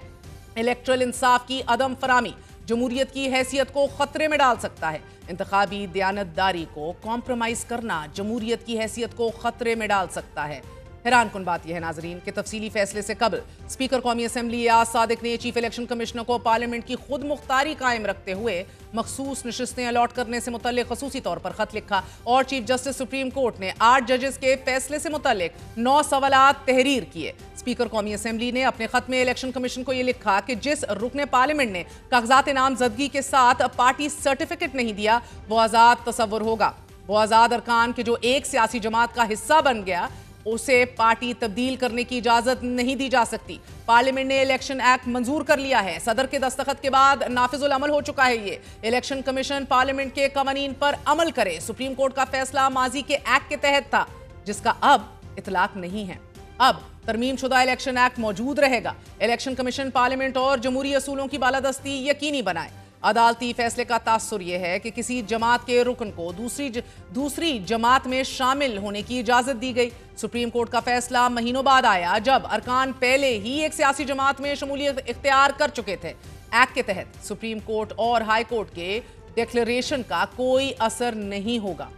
इलेक्ट्रल इंसाफ की अदम फरामी जमहूरियत की हैसियत को खतरे में डाल सकता है। इंतखाबी दयानतदारी को कॉम्प्रोमाइज करना जमहूरियत की हैसियत को खतरे में डाल सकता है। हैरान कुन बात यह है नाजरीन कि तफसीली फैसले से कबल स्पीकर कौमी असम्बली यास सादिक ने चीफ इलेक्शन कमिश्नर को पार्लियामेंट की खुद मुख्तारी कायम रखते हुए मखसूस नशिस्तें अलॉट करने से मुतल्लिक खसूसी तौर पर खत लिखा और चीफ जस्टिस सुप्रीम कोर्ट ने 8 जजेस के फैसले से मुतल्लिक 9 सवालात तहरीर किए। स्पीकर कौमी असम्बली ने अपने खत में इलेक्शन कमीशन को यह लिखा कि जिस रुकने पार्लियामेंट ने कागजात नामजदगी के साथ पार्टी सर्टिफिकेट नहीं दिया वो आज़ाद तस्वुर होगा। वो आज़ाद अरकान के जो एक सियासी जमात का हिस्सा बन गया उसे पार्टी तब्दील करने की इजाजत नहीं दी जा सकती। पार्लियामेंट ने इलेक्शन एक्ट मंजूर कर लिया है, सदर के दस्तखत के बाद नाफिजुल अमल हो चुका है। ये इलेक्शन कमीशन पार्लियामेंट के कवानीन पर अमल करे। सुप्रीम कोर्ट का फैसला माजी के एक्ट के तहत था जिसका अब इतलाक नहीं है। अब तरमीम शुदा इलेक्शन एक्ट मौजूद रहेगा। इलेक्शन कमीशन पार्लियामेंट और जमहूरी असूलों की बालादस्ती यकीनी बनाए। अदालती फैसले का तासुर यह है कि किसी जमात के रुकन को दूसरी जमात में शामिल होने की इजाजत दी गई। सुप्रीम कोर्ट का फैसला महीनों बाद आया जब अरकान पहले ही एक सियासी जमात में शमूलियत इख्तियार कर चुके थे। एक्ट के तहत सुप्रीम कोर्ट और हाई कोर्ट के डिक्लेरेशन का कोई असर नहीं होगा।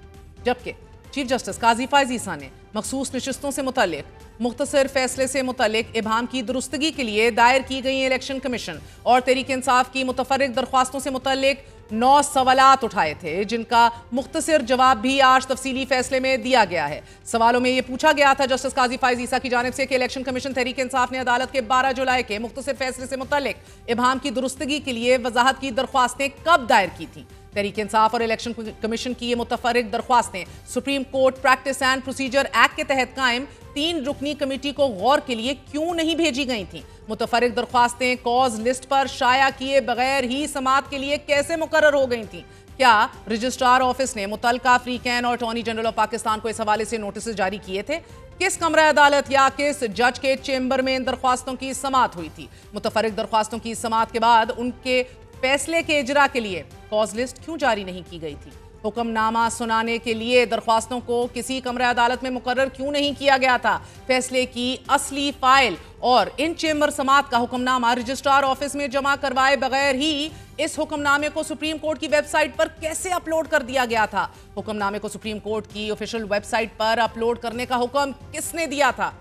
जबकि चीफ जस्टिस काजी फायज़ ईसा ने मखसूस नशिस्तों से मुतल्लिक मुख्तसर फैसले से मुतल्लिक इबाम की दुरुस्तगी के लिए दायर की गई इलेक्शन कमीशन और तहरीक इंसाफ की मुतफर्रिक दरख्वास्तों से मुतल्लिक 9 सवालात उठाए थे, जिनका मुख्तसर जवाब भी आज तफसीली फैसले में दिया गया है। सवालों में यह पूछा गया था जस्टिस काजी फायज ईसा की जानिब से कि इलेक्शन कमीशन तहरीक इंसाफ ने अदालत के 12 जुलाई के मुख्तसर फैसले से मुतल्लिक इबाम की दुरुस्तगी के लिए वजाहत की दरख्वास्तें कब दायर की थी। तहरीक इंसाफ और इलेक्शन कमीशन की ये मुतफर्रिक दरख्वास्तें supreme court practice and procedure act के तहत कायम 3 रुकनी कमेटी को गौर के लिए क्यों नहीं भेजी गई थी। मुतफर्रिक दरख्वास्तें कॉज लिस्ट पर शाया किए बगैर ही समाअत के लिए कैसे मुकर्रर हो गई थी। क्या रजिस्ट्रार ऑफिस ने मुतल्लिका फ्रीकैन और अटॉर्नी जनरल ऑफ पाकिस्तान को इस हवाले से नोटिस जारी किए थे। किस कमरा अदालत या किस जज के चेंबर में इन दरख्वास्तों की समाअत हुई थी। मुतफर्रिक दरख्वास्तों की समाअत के बाद उनके फैसले के इजरा के लिए कॉज लिस्ट क्यों जारी नहीं की गई थी। हुक्मनामा सुनाने के लिए दरख्वास्तों को किसी कमरा अदालत में मुकर्रर क्यों नहीं किया गया था। फैसले की असली फाइल और इन चेंबर समाअत का हुक्मनामा रजिस्ट्रार ऑफिस में जमा करवाए बगैर ही इस हुक्मनामे को सुप्रीम कोर्ट की वेबसाइट पर कैसे अपलोड कर दिया गया था। हुक्मनामे को सुप्रीम कोर्ट की ऑफिशियल वेबसाइट पर अपलोड करने का हुक्म किसने दिया था।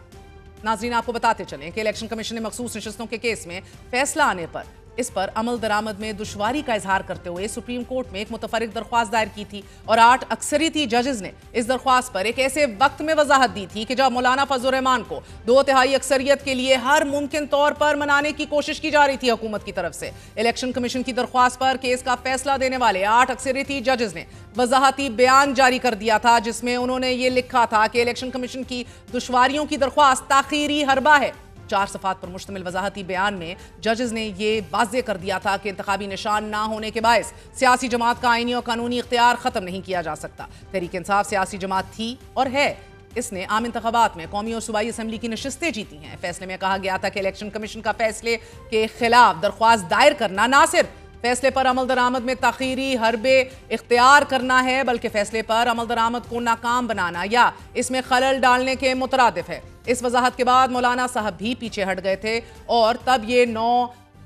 नाज़रीन, आपको बताते चलें कि इलेक्शन कमीशन ने मखसूस नशिस्तों के केस में फैसला आने पर इस पर अमल दरामद में दुश्वारी का इजहार करते हुए सुप्रीम कोर्ट में एक मुतफर्रिक दरख्वास्त दायर की थी और 8 अक्सरियती जजेस ने इस दरख्वास्त पर एक ऐसे वक्त में वजाहत दी थी कि जब मौलाना फजलुर रहमान को 2/3 अक्सरियत के लिए हर मुमकिन तौर पर मनाने की कोशिश की जा रही थी हुकूमत की तरफ से। इलेक्शन कमीशन की दरख्वास्त पर केस का फैसला देने वाले 8 अक्सरियती जजेस ने वजाहती बयान जारी कर दिया था, जिसमें उन्होंने ये लिखा था कि इलेक्शन कमीशन की दुश्वारियों की दरख्वास्त ताखीरी हरबा है। 4 सफ़ात पर मुश्तमिल वजाहती बयान में जजेस ने यह वाज़ेह कर दिया था कि इंतखाबी निशान ना होने के बायस सियासी जमात का आईनी और कानूनी इख्तियार ख़त्म नहीं किया जा सकता। तहरीक इंसाफ सियासी जमात थी और है। इसने आम इंतखाबात में कौमी और सूबाई असम्बली की नशिस्तें जीती हैं। फैसले में कहा गया था कि इलेक्शन कमीशन का फैसले के खिलाफ दरख्वास्त दायर करना ना सिर्फ फैसले पर अमल दरामद में ताखीरी हरबे इख्तियार करना है, बल्कि फैसले पर अमल दरामद को नाकाम बनाना या इसमें खलल डालने के मुतरादिफ है। इस वजाहत के बाद मौलाना साहब भी पीछे हट गए थे और तब ये 9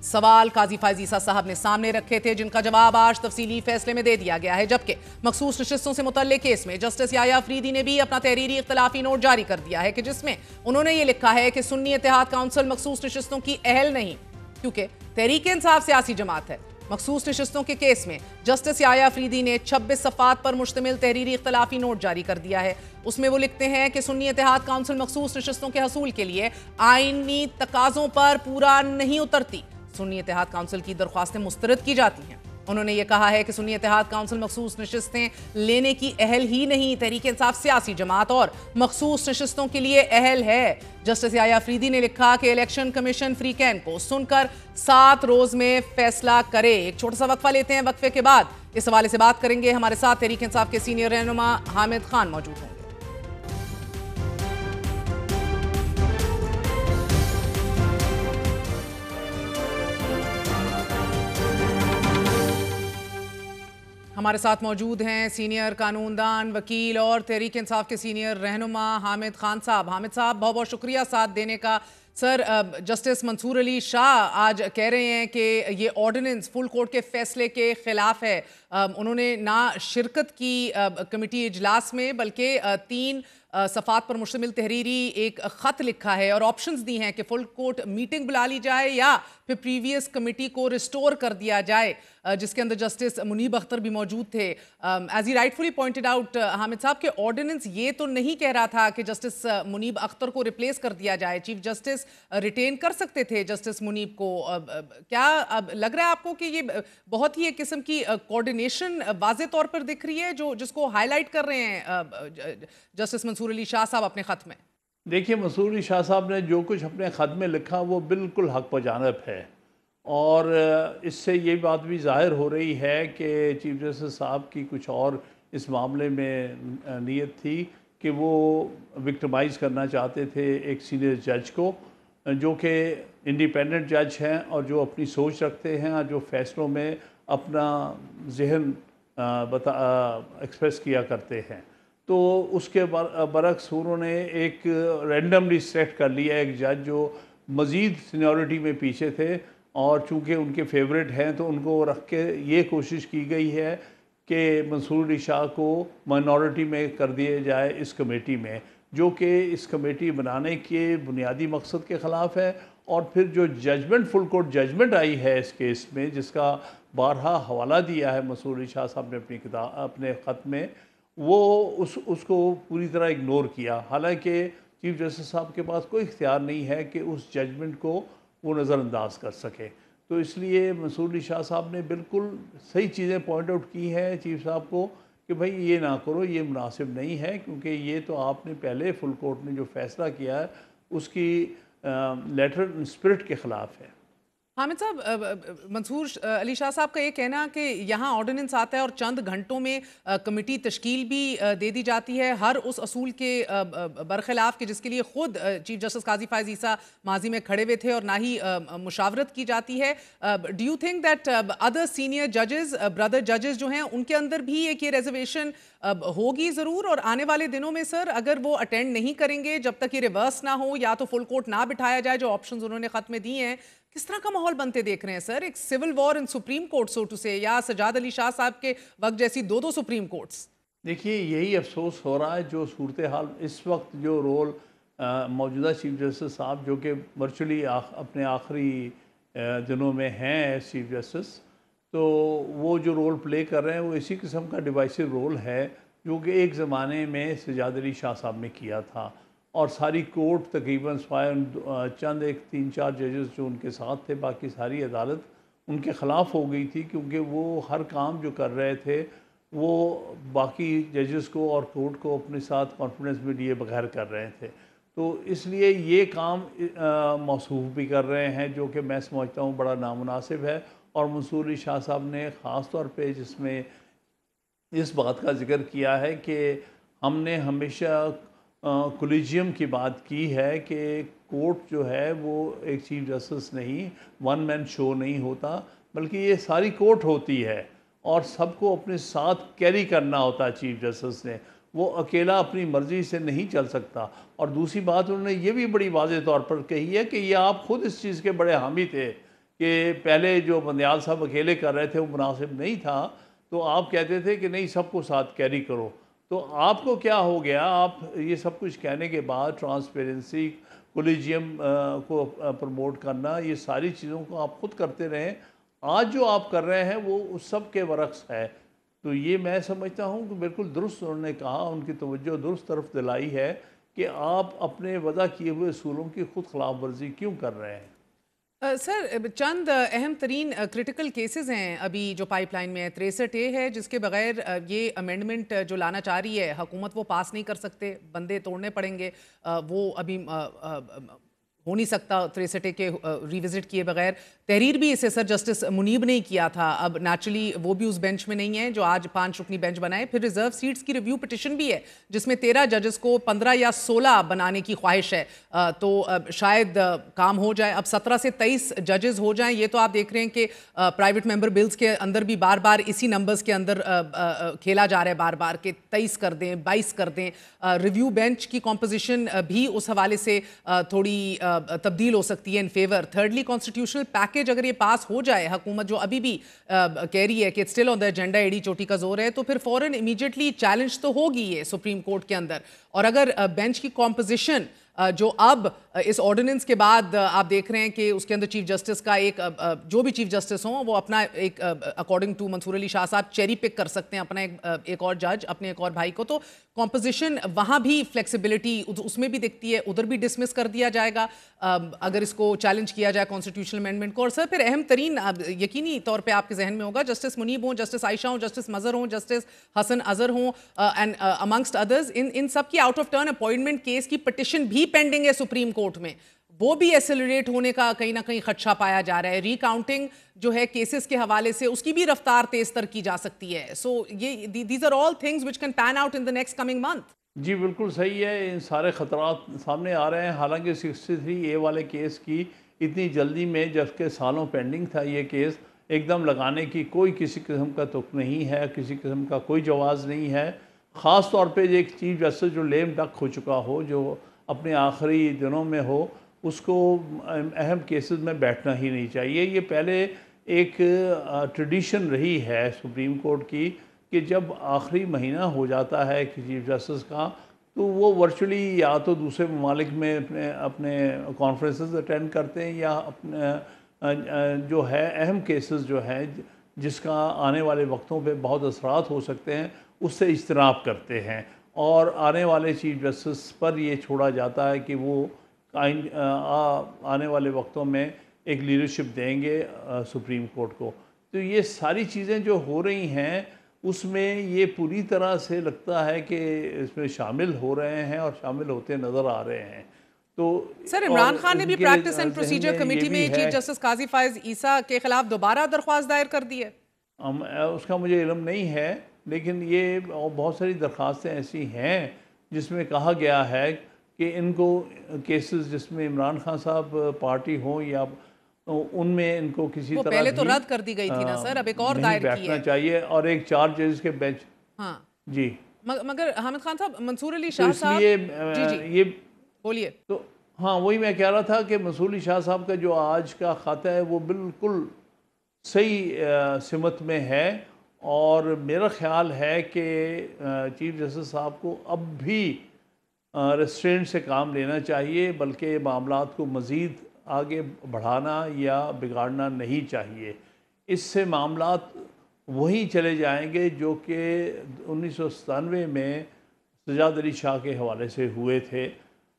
सवाल काजी फायज ईसा साहब ने सामने रखे थे, जिनका जवाब आज तफसीली फैसले में दे दिया गया है। जबकि मखसूस नशिस्तों से मुतल्लिक केस में जस्टिस याया अफरीदी ने भी अपना तहरीरी इख्तिलाफी नोट जारी कर दिया है कि जिसमें उन्होंने ये लिखा है कि सुन्नी इत्तेहाद काउंसिल मखसूस नशिस्तों की अहल नहीं, क्योंकि तहरीक इंसाफ सियासी जमात है। मखसूस नशिस्तों के केस में जस्टिस याया अफरीदी ने 26 सफ़ात पर मुश्तमिल तहरीरी इख्तिलाफी नोट जारी कर दिया है। उसमें वो लिखते हैं कि सुन्नी इत्तेहाद काउंसिल मखसूस नशिस्तों के हसूल के लिए आईनी तकाज़ों पर पूरा नहीं उतरती। सुन्नी इत्तेहाद काउंसिल की दरख्वास्तें मुस्तरद की जाती हैं। उन्होंने ये कहा है कि सुन्नी इत्तेहाद काउंसिल मखसूस नशिस्तें लेने की अहल ही नहीं, तहरीक इंसाफ सियासी जमात और मखसूस नशिस्तों के लिए अहल है। जस्टिस याया अफरीदी ने लिखा कि इलेक्शन कमीशन फ्रीकैन को सुनकर 7 रोज में फैसला करे। एक छोटा सा वक्फा लेते हैं, वक्फे के बाद इस हवाले से बात करेंगे। हमारे साथ तहरीक इंसाफ के सीनियर रहनुमा हामिद खान मौजूद होंगे। हमारे साथ मौजूद हैं सीनियर कानूनदान, वकील और तहरीक इंसाफ के सीनियर रहनुमा हामिद खान साहब। हामिद साहब, बहुत बहुत शुक्रिया साथ देने का। सर, जस्टिस मंसूर अली शाह आज कह रहे हैं कि ये ऑर्डिनेंस फुल कोर्ट के फैसले के खिलाफ है। उन्होंने ना शिरकत की कमेटी इजलास में, बल्कि 3 सफ़ात पर मुश्तमिल तहरीरी एक ख़त लिखा है और ऑप्शंस दी हैं कि फुल कोर्ट मीटिंग बुला ली जाए या फिर प्रीवियस कमेटी को रिस्टोर कर दिया जाए, जिसके अंदर जस्टिस मुनीब अख्तर भी मौजूद थे। As he rightfully pointed out Hamid Sahab के ऑर्डिनेंस ये तो नहीं कह रहा था कि जस्टिस मुनीब अख्तर को रिप्लेस कर दिया जाए। चीफ जस्टिस रिटेन कर सकते थे जस्टिस मुनीब को। क्या अब लग रहा है आपको कि ये बहुत ही एक किस्म की कोऑर्डिनेशन वाज़े तौर पर दिख रही है जिसको हाईलाइट कर रहे हैं जस्टिस मंसूर अली शाह साहब अपने ख़त में? देखिए, मंसूर अली शाह साहब ने जो कुछ अपने ख़त में लिखा वो बिल्कुल हक़ पजानब है और इससे ये बात भी ज़ाहिर हो रही है कि चीफ जस्टिस साहब की कुछ और इस मामले में नीयत थी कि वो विक्टिमाइज़ करना चाहते थे एक सीनियर जज को, जो कि इंडिपेंडेंट जज हैं और जो अपनी सोच रखते हैं और जो फ़ैसलों में अपना जहन एक्सप्रेस किया करते हैं। तो उसके बरक्स उन्होंने एक रैंडमली सेलेक्ट कर लिया एक जज जो मज़ीद सीनियरिटी में पीछे थे और चूँकि उनके फेवरेट हैं तो उनको रख के ये कोशिश की गई है कि मंसूर अली शाह को माइनॉरिटी में कर दिया जाए इस कमेटी में। जो कि इस कमेटी बनाने के बुनियादी मकसद के ख़िलाफ़ है। और फिर जो जजमेंट, फुल कोर्ट जजमेंट आई है इस केस में, जिसका बारहा हवाला दिया है मंसूर अली शाह साहब ने अपने ख़त में, वो उसको पूरी तरह इग्नोर किया। हालांकि चीफ जस्टिस साहब के पास कोई इख्तियार नहीं है कि उस जजमेंट को वो नज़रअंदाज कर सके। तो इसलिए मंसूर अली शाह साहब ने बिल्कुल सही चीज़ें पॉइंट आउट की हैं चीफ साहब को कि भाई ये ना करो, ये मुनासिब नहीं है, क्योंकि ये तो आपने पहले फुल कोर्ट ने जो फ़ैसला किया है उसकी लेटर स्पिरिट के ख़िलाफ़ है। हामिद साहब, मंसूर अली शाह साहब का ये कहना कि यहाँ ऑर्डिनेंस आता है और चंद घंटों में कमेटी तश्कील भी दे दी जाती है, हर उस असूल के बरखिलाफ़ के जिसके लिए ख़ुद चीफ जस्टिस काजी फ़ायज़ ईसा माजी में खड़े हुए थे, और ना ही मुशावरत की जाती है। Do you think that other senior जजेस, ब्रदर जजेस जो हैं, उनके अंदर भी एक ये रिजर्वेशन होगी ज़रूर? और आने वाले दिनों में सर अगर वो अटेंड नहीं करेंगे जब तक ये रिवर्स ना हो या तो फुल कोर्ट ना बिठाया जाए, जो ऑप्शंस उन्होंने ख़त में दिए हैं, किस तरह का माहौल बनते देख रहे हैं सर? एक civil war in supreme court so to say, या सजाद अली शाह साहब के वक्त जैसी दो सुप्रीम कोर्ट्स? देखिए, यही अफसोस हो रहा है जो सूरत हाल इस वक्त, जो रोल मौजूदा चीफ जस्टिस साहब जो कि वर्चुअली अपने आखिरी दिनों में हैं चीफ जस्टिस, तो वो जो रोल प्ले कर रहे हैं वो इसी किस्म का डिवाइसिव रोल है जो कि एक ज़माने में सजाद अली शाह साहब ने किया था। और सारी कोर्ट तकरीबन चंद एक 3-4 जजेस जो उनके साथ थे, बाकी सारी अदालत उनके ख़िलाफ़ हो गई थी, क्योंकि वो हर काम जो कर रहे थे वो बाकी जजेस को और कोर्ट को अपने साथ कॉन्फिडेंस में लिए बगैर कर रहे थे। तो इसलिए ये काम मौसूफ भी कर रहे हैं, जो कि मैं समझता हूँ बड़ा नामुनासिब है। और मंसूर अली शाह साहब ने ख़ास तौर पे जिसमें इस बात का ज़िक्र किया है कि हमने हमेशा कोलिजियम की बात की है कि कोर्ट जो है वो एक चीफ जस्टिस नहीं, वन मैन शो नहीं होता, बल्कि ये सारी कोर्ट होती है और सबको अपने साथ कैरी करना होता है। चीफ जस्टिस ने वो अकेला अपनी मर्ज़ी से नहीं चल सकता। और दूसरी बात उन्होंने ये भी बड़ी वाज़ेह तौर पर कही है कि ये आप ख़ुद इस चीज़ के बड़े हामी थे कि पहले जो बंदयाल साहब अकेले कर रहे थे वो मुनासिब नहीं था, तो आप कहते थे कि नहीं, सबको साथ कैरी करो। तो आपको क्या हो गया? आप ये सब कुछ कहने के बाद ट्रांसपेरेंसी, कोलिजियम को प्रमोट करना, ये सारी चीज़ों को आप ख़ुद करते रहें। आज जो आप कर रहे हैं वो उस सब के बरक्स है। तो ये मैं समझता हूँ कि बिल्कुल दुरुस्त उन्होंने कहा, उनकी तवज्जो दुरुस्त तरफ दिलाई है कि आप अपने वज़ा किए हुए असूलों की ख़ुद खिलाफ वर्जी क्यों कर रहे हैं। सर, चंद अहम तरीन क्रिटिकल केसेस हैं अभी जो पाइपलाइन में है। 63A है जिसके बगैर ये अमेंडमेंट जो लाना चाह रही है हुकूमत, वो पास नहीं कर सकते, बंदे तोड़ने पड़ेंगे, वो अभी हो नहीं सकता 63A के रिविजिट किए बगैर। तहरीर भी इसे सर जस्टिस मुनीब ने ही किया था, अब नेचुरली वो भी उस बेंच में नहीं है जो आज 5 रुकनी बेंच बनाए। फिर रिजर्व सीट्स की रिव्यू पिटिशन भी है जिसमें 13 जजेस को 15 या 16 बनाने की ख्वाहिश है, तो शायद काम हो जाए। अब 17 से 23 जजेस हो जाएं, ये तो आप देख रहे हैं कि प्राइवेट मेंबर बिल्स के अंदर भी बार बार इसी नंबर्स के अंदर खेला जा रहा है, बार बार के 23 कर दें, 22 कर दें। रिव्यू बेंच की कॉम्पोजिशन भी उस हवाले से थोड़ी तब्दील हो सकती है in favour. Thirdly, constitutional package अगर ये पास हो जाए, हुकूमत जो अभी भी कह रही है कि स्टिल ऑन द एजेंडा, एड़ी चोटी का जोर है, तो फिर फौरन इमीडिएटली चैलेंज तो होगी ये सुप्रीम कोर्ट के अंदर। और अगर बेंच की कॉम्पोजिशन जो अब इस ऑर्डिनेंस के बाद आप देख रहे हैं कि उसके अंदर चीफ जस्टिस का एक, जो भी चीफ जस्टिस हों वो अपना एक, अकॉर्डिंग टू मंसूर अली शाह साहब, चेरी पिक कर सकते हैं अपना एक और जज, अपने एक और भाई को। तो कॉम्पोजिशन वहाँ भी फ्लेक्सिबिलिटी उसमें भी दिखती है, उधर भी डिसमिस कर दिया जाएगा अगर इसको चैलेंज किया जाए कॉन्स्टिट्यूशनल अमेंडमेंट को। और सर फिर अहम तरीन यकीनी तौर पर आपके जहन में होगा, जस्टिस मुनीब हों, जस्टिस आयशा हों, जस्टिस मजहर हों, जस्टिस हसन अजहर हों एंड अमंगस्ट अदर्स, इन सब की out of turn appointment case की पिटिशन भी पेंडिंग है सुप्रीम कोर्ट में, वो भी एक्सेलरेट होने का कहीं ना कहीं खदशा पाया जा रहा है। रिकाउंटिंग जो है केसेस के हवाले से, उसकी भी रफ्तार तेज तर की जा सकती है। सो ये these are all things which can pan out in the next coming month. जी बिल्कुल सही है, इन सारे ख़तरात सामने आ रहे हैं। हालांकि 63A वाले केस की इतनी जल्दी में, जबकि सालों पेंडिंग था ये केस, एकदम लगाने की कोई किसी किस्म का तुक नहीं है, किसी किस्म का कोई जवाज़ नहीं है। ख़ास तौर पे एक चीफ जस्टिस जो लेम डक हो चुका हो, जो अपने आखिरी दिनों में हो, उसको अहम केसेस में बैठना ही नहीं चाहिए। ये पहले एक ट्रेडिशन रही है सुप्रीम कोर्ट की कि जब आखिरी महीना हो जाता है कि चीफ जस्टिस का, तो वो वर्चुअली या तो दूसरे ममालिक में अपने अपने कॉन्फ्रेंसेस अटेंड करते हैं, या अपने जो है अहम केसेस जो है जिसका आने वाले वक्तों पे बहुत असरात हो सकते हैं उससे इज्तनाब करते हैं, और आने वाले चीफ जस्टिस पर ये छोड़ा जाता है कि वो आने वाले वक्तों में एक लीडरशिप देंगे सुप्रीम कोर्ट को। तो ये सारी चीज़ें जो हो रही हैं उसमें ये पूरी तरह से लगता है कि इसमें शामिल हो रहे हैं और शामिल होते नज़र आ रहे हैं। तो सर, इमरान खान ने भी प्रैक्टिस एंड प्रोसीजर कमेटी में चीफ जस्टिस काजी फायज ईसा के खिलाफ दोबारा दरख्वास्त दायर कर दी है। उसका मुझे इल्म नहीं है, लेकिन ये बहुत सारी दरख्वास्तें ऐसी हैं जिसमें कहा गया है कि इनको केसेस जिसमें इमरान खान साहब पार्टी हों या उनमें इनको किसी तरह पहले तो रद्द कर दी गई थी ना सर, अब एक और दायर की है चाहिए, और एक 4 जजेस के बेंच। हाँ जी, मगर हामिद खान साहब, मंसूर अली शाह साहब, जी ये बोलिए। तो हाँ, वही मैं कह रहा था कि मंसूर अली शाह साहब का जो आज का खाता है वो बिल्कुल सही सिमत में है, और मेरा ख्याल है कि चीफ जस्टिस साहब को अब भी रेस्ट्रेंट से काम लेना चाहिए, बल्कि मामलात को मज़ीद आगे बढ़ाना या बिगाड़ना नहीं चाहिए। इससे मामलात वहीं चले जाएंगे जो कि 1997 में सजाद अली शाह के हवाले से हुए थे,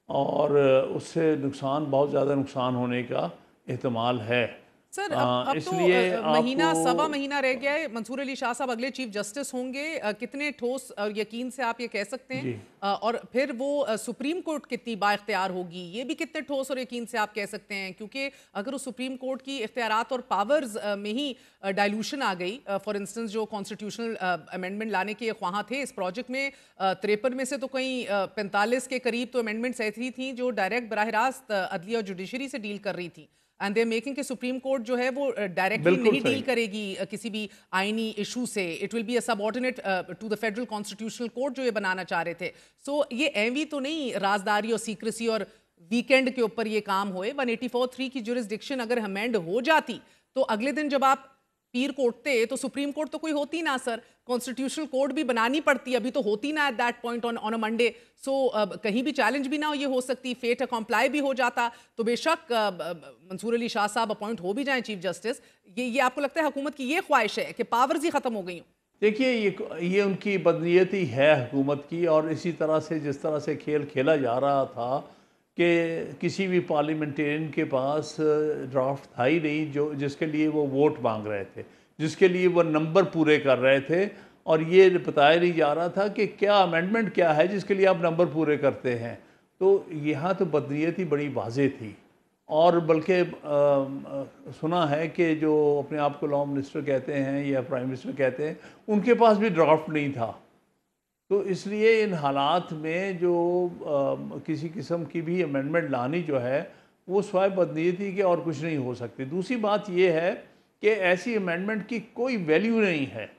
और उससे नुकसान, बहुत ज़्यादा नुकसान होने का एहतमाल है। सर, अब इसलिए तो महीना सवा महीना रह गया है। मंसूर अली शाह साहब अगले चीफ जस्टिस होंगे, कितने ठोस और यकीन से आप ये कह सकते हैं? और फिर वो सुप्रीम कोर्ट कितनी बाइख्तियार होगी, ये भी कितने ठोस और यकीन से आप कह सकते हैं? क्योंकि अगर उस सुप्रीम कोर्ट की इख्तियारात और पावर्स में ही डाइल्यूशन आ गई, फॉर इंस्टेंस जो कॉन्स्टिट्यूशनल अमेंडमेंट लाने के ख्वाह थे इस प्रोजेक्ट में, 53 में से तो कहीं 45 के करीब तो अमेंडमेंट्स ऐसी थी जो डायरेक्ट बराह रास्त अदलिया और जुडिशरी से डील कर रही थी, एंड दे मेकिंग कि सुप्रीम कोर्ट जो है वो डायरेक्टली नहीं डील करेगी किसी भी आईनी इशू से, it will be a subordinate to the federal constitutional court जो ये बनाना चाह रहे थे। सो ये एवी तो नहीं राजदारी और सीक्रेसी और वीकेंड के ऊपर ये काम हुए। 184(3) की जुरिस्डिक्शन अगर अमेंड हो जाती तो अगले दिन जब आप पीर कोटते तो सुप्रीम कोर्ट तो कोई होती ना सर, कॉन्स्टिट्यूशनल कोर्ट भी बनानी पड़ती, अभी तो होती ना at that point on a Monday. So कहीं भी चैलेंज भी ना हो, ये हो सकती, फेट कॉम्प्लाई भी हो जाता। तो बेशक मंसूर अली शाह साहब अपॉइंट हो भी जाएं चीफ जस्टिस, ये आपको लगता है हुकूमत की ये ख्वाहिश है कि पावर्स ही खत्म हो गई हों? देखिए, ये उनकी बदनीयती है हुकूमत की, और इसी तरह से जिस तरह से खेल खेला जा रहा था कि किसी भी पार्लियामेंटेरियन के पास ड्राफ्ट था ही नहीं जो जिसके लिए वो वोट मांग रहे थे, जिसके लिए वो नंबर पूरे कर रहे थे, और ये बताया नहीं जा रहा था कि क्या अमेंडमेंट क्या है जिसके लिए आप नंबर पूरे करते हैं। तो यहाँ तो बदनीयती बड़ी वाज़ेह थी, और बल्कि सुना है कि जो अपने आप को लॉ मिनिस्टर कहते हैं या प्राइम मिनिस्टर कहते हैं, उनके पास भी ड्राफ्ट नहीं था। तो इसलिए इन हालात में जो किसी किस्म की भी अमेंडमेंट लानी जो है वो स्वाय बदनीयती के और कुछ नहीं हो सकती। दूसरी बात ये है कि ऐसी अमेंडमेंट की कोई वैल्यू नहीं है।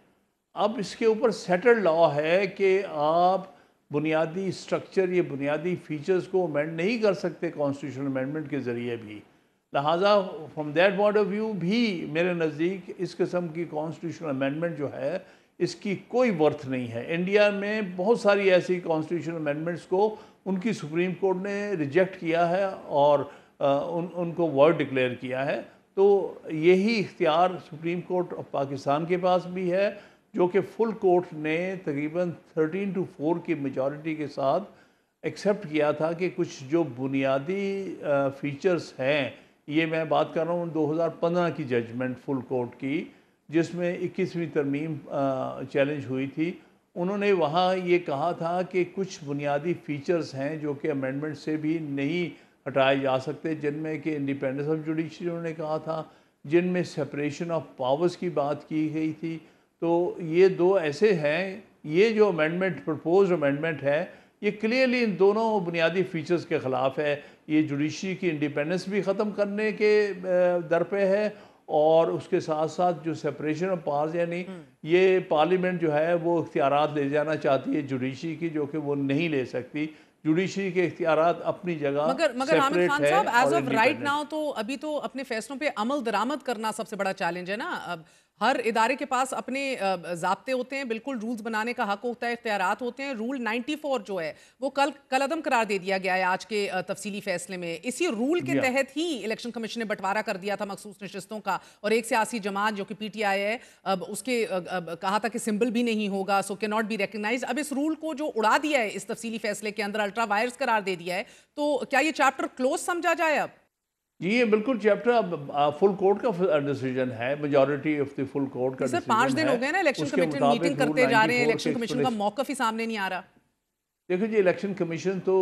अब इसके ऊपर सेटल्ड लॉ है कि आप बुनियादी स्ट्रक्चर, ये बुनियादी फीचर्स को अमेंड नहीं कर सकते कॉन्स्टिट्यूशनल अमेंडमेंट के ज़रिए भी। लिहाजा from that point of view भी मेरे नज़दीक इस किस्म की कॉन्स्टिट्यूशनल अमेंडमेंट जो है इसकी कोई वर्थ नहीं है। इंडिया में बहुत सारी ऐसी कॉन्स्टिट्यूशनल अमेंडमेंट्स को उनकी सुप्रीम कोर्ट ने रिजेक्ट किया है और उनको वॉइड डिक्लेयर किया है। तो यही इख्तियार सुप्रीम कोर्ट ऑफ पाकिस्तान के पास भी है, जो कि फुल कोर्ट ने तकरीबन 13-4 की मेजॉरिटी के साथ एक्सेप्ट किया था कि कुछ जो बुनियादी फीचर्स हैं, ये मैं बात कर रहा हूँ 2015 की जजमेंट फुल कोर्ट की, जिसमें 21वीं तरमीम चैलेंज हुई थी। उन्होंने वहाँ ये कहा था कि कुछ बुनियादी फीचर्स हैं जो कि अमेंडमेंट से भी नहीं हटाए जा सकते, जिनमें कि इंडिपेंडेंस ऑफ जुडिशरी उन्होंने कहा था, जिनमें सेपरेशन ऑफ पावर्स की बात की गई थी। तो ये दो ऐसे हैं, ये जो अमेंडमेंट प्रपोज अमेंडमेंट है ये क्लियरली इन दोनों बुनियादी फीचर्स के ख़िलाफ़ है। ये जुडिशरी की इंडिपेंडेंस भी ख़त्म करने के दर पे है, और उसके साथ साथ जो सेपरेशन ऑफ पावर्स, यानी ये पार्लियामेंट जो है वो इख्तियारात ले जाना चाहती है जुडिशरी की, जो कि वो नहीं ले सकती। जुडिशरी के इख्तियारात अपनी जगह मगर हामिद खान साहब, एज ऑफ राइट नाउ तो अभी तो अपने फैसलों पे अमल दरामद करना सबसे बड़ा चैलेंज है ना। अब हर इदारे के पास अपने ज़ाब्ते होते हैं, बिल्कुल रूल्स बनाने का हक होता है, इख्तियारात होते हैं। रूल 94 जो है वो कलअदम करार दे दिया गया है आज के तफसीली फैसले में। इसी रूल के जी हाँ। तहत ही इलेक्शन कमीशन ने बंटवारा कर दिया था मखसूस नशिस्तों का, और एक सियासी जमात जो कि PTI है, अब उसके कहा था कि सिंबल भी नहीं होगा, so can not be recognize. अब इस रूल को जो उड़ा दिया है इस तफसीली फैसले के अंदर, अल्ट्रा वायर्स करार दे दिया है, तो क्या ये चैप्टर क्लोज समझा जाए अब? जी, ये बिल्कुल चैप्टर अब फुल कोर्ट का डिसीजन है, majority of the full court का सर डिसीजन 5 दिन है। हो गए ना इलेक्शन उसके कमीशन मुताबिक मीटिंग रूल करते जा रहे हैं, 94 इलेक्शन के कमीशन का मौकफ ही सामने नहीं आ रहा। देखो जी, इलेक्शन कमीशन तो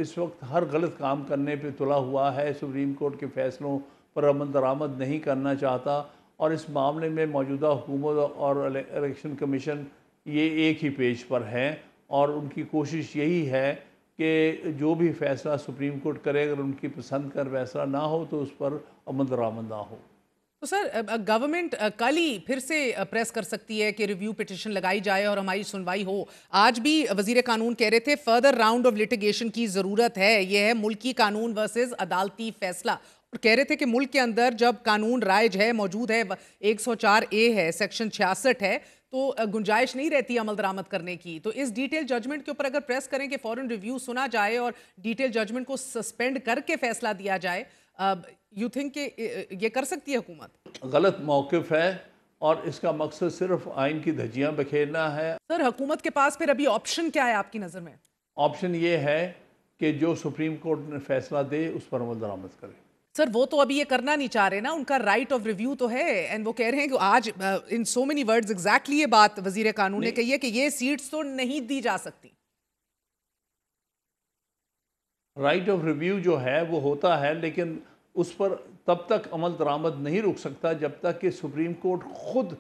इस वक्त हर गलत काम करने पे तुला हुआ है, सुप्रीम कोर्ट के फैसलों पर अमल दरामद नहीं करना चाहता, और इस मामले में मौजूदा हुकूमत और इलेक्शन कमीशन ये एक ही पेज पर हैं, और उनकी कोशिश यही है कि जो भी फैसला सुप्रीम कोर्ट करे, अगर उनकी पसंद का फैसला ना हो तो उस पर अमल दरामद ना हो। तो सर गवर्नमेंट कल ही फिर से प्रेस कर सकती है कि रिव्यू पिटिशन लगाई जाए और हमारी सुनवाई हो। आज भी वजीर कानून कह रहे थे फर्दर राउंड ऑफ लिटिगेशन की ज़रूरत है, यह है मुल्की कानून वर्सेस अदालती फैसला, और कह रहे थे कि मुल्क के अंदर जब कानून राइज है, मौजूद है, 104A है, सेक्शन 66 है, तो गुंजाइश नहीं रहती अमल दरामद करने की। तो इस डिटेल जजमेंट के ऊपर अगर प्रेस करें कि फॉरेन रिव्यू सुना जाए और डिटेल जजमेंट को सस्पेंड करके फैसला दिया जाए, यू थिंक कि ये कर सकती है हुकूमत? गलत मौक़िफ़ है, और इसका मकसद सिर्फ आइन की धज्जियाँ बखेरना है। सर हुकूमत के पास फिर अभी ऑप्शन क्या है आपकी नज़र में? ऑप्शन ये है कि जो सुप्रीम कोर्ट ने फैसला दे उस पर अमल दरामद करे। सर वो तो अभी ये करना नहीं चाह रहे ना, उनका राइट ऑफ रिव्यू तो है, एंड वो कह रहे हैं कि आज इन सो मेनी वर्ड्स एग्जैक्टली ये बात वजीर कानून ने कही है कि ये सीट्स तो नहीं दी जा सकती। राइट ऑफ रिव्यू जो है वो होता है, लेकिन उस पर तब तक अमल दरामद नहीं रुक सकता जब तक कि सुप्रीम कोर्ट खुद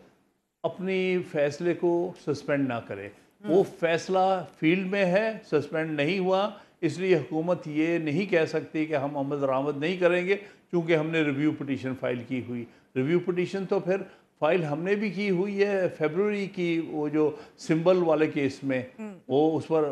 अपनी फैसले को सस्पेंड ना करे। वो फैसला फील्ड में है, सस्पेंड नहीं हुआ, इसलिए हुकूमत ये नहीं कह सकती कि हम अमल दरामद नहीं करेंगे क्योंकि हमने रिव्यू पिटीशन फ़ाइल की हुई। रिव्यू पिटीशन तो फिर फाइल हमने भी की हुई है फरवरी की, वो जो सिंबल वाले केस में, वो उस पर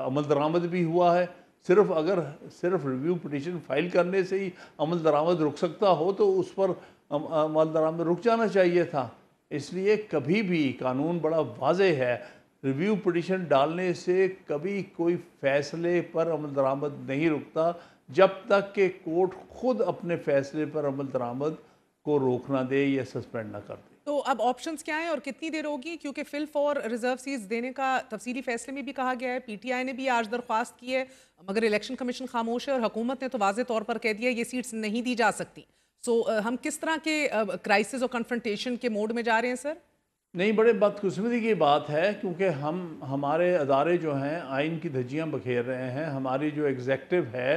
अमल दरामद भी हुआ है। सिर्फ रिव्यू पिटीशन फाइल करने से ही अमल दरामद रुक सकता हो तो उस पर अमल दरामद रुक जाना चाहिए था। इसलिए कभी भी कानून बड़ा वाज़ेह है, रिव्यू पिटीशन डालने से कभी कोई फैसले पर अमल दरामद नहीं रुकता जब तक कि कोर्ट खुद अपने फैसले पर अमल दरामद को रोकना दे या सस्पेंड ना कर दे। तो अब ऑप्शंस क्या हैं और कितनी देर होगी? क्योंकि फिल फॉर रिजर्व सीट्स देने का तफसीली फैसले में भी कहा गया है, PTI ने भी आज दरख्वास्त की है, मगर इलेक्शन कमीशन खामोश है और हुकूमत ने तो वाज़े तौर पर कह दिया ये सीट्स नहीं दी जा सकती। सो हम किस तरह के क्राइसिस और कन्फ्रंटेशन के मोड में जा रहे हैं सर? नहीं, बड़े बदकिस्मती की बात है क्योंकि हमारे अदारे जो हैं आइन की धज्जियाँ बखेर रहे हैं। हमारी जो एग्जेक्टिव है,